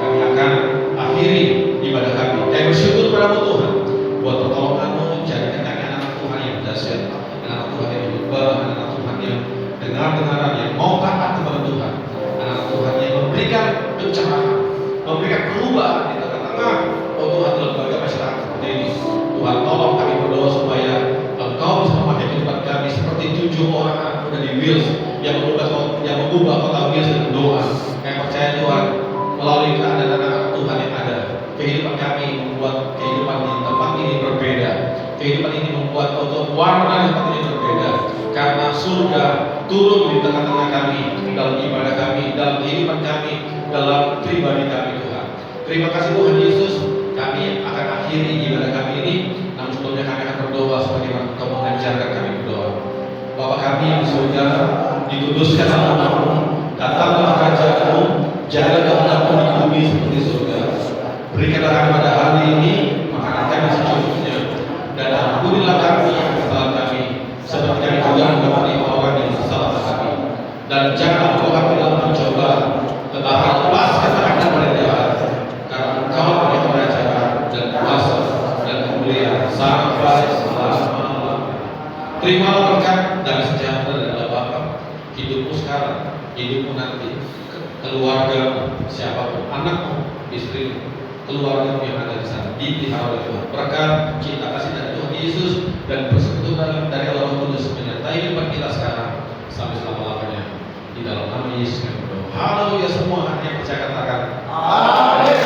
akan akhiri ibadah kami. Kami bersyukur kepada Tuhan buat pertolongan-Mu, jadikan kami anak Tuhan yang dahsyat, anak Tuhan yang berubah, anak Tuhan yang dengar-dengaran, yang mau taat kepada Tuhan, anak Tuhan yang memberikan pencerahan, memberikan perubahan di tengah-tengah Tuhan lembaga masyarakat seperti ini. Tuhan tolong kami berdoa supaya Engkau bisa memakai kehidupan kami seperti 7 orang anak muda di Wales yang mengubah kota Wales dengan doa. Kami percaya Tuhan, melalui keadaan anak Tuhan yang ada, kehidupan kami membuat kehidupan di tempat ini berbeda. Kehidupan ini membuat warna di tempat ini berbeda, karena surga turun di tengah-tengah kami, dalam ibadah kami, dalam kehidupan kami, dalam pribadi kami Tuhan. Terima kasih Tuhan Yesus. Kami akan akhiri ibadah kami ini, namun sebelumnya kami akan berdoa sebagaimana Engkau mengajarkan kami berdoa. Bapa kami yang di surga, dikuduskan nama-Mu, datanglah kerajaan-Mu, jadilah kehendakmu di bumi seperti surga. Berikanlah kami pada hari ini makanan kami secukupnya, dan ampunilah kami kesalahan kami, seperti kami juga mengampuni orang yang bersalah kami. Dan janganlah Engkau kami dalam mencoba, tetapi lepaskan kami dari jahat, karena Engkau punya kerajaan dan kuasa dan kemuliaan sampai selama-lamanya. Terimalah berkat dan sejahtera dari Allah Bapa, hidupmu sekarang, hidupmu nanti, keluarga, siapapun, anakmu, istrimu, keluarga yang ada di sana, dipelihara oleh Tuhan. Berkat, cinta kasih dari Tuhan Yesus dan persekutuan dari Allah Roh Kudus menyertai hidup kita sekarang sampai selama-lamanya. Di dalam nama Yesus kami berdoa. Haleluya, semua yang percaya katakan amin.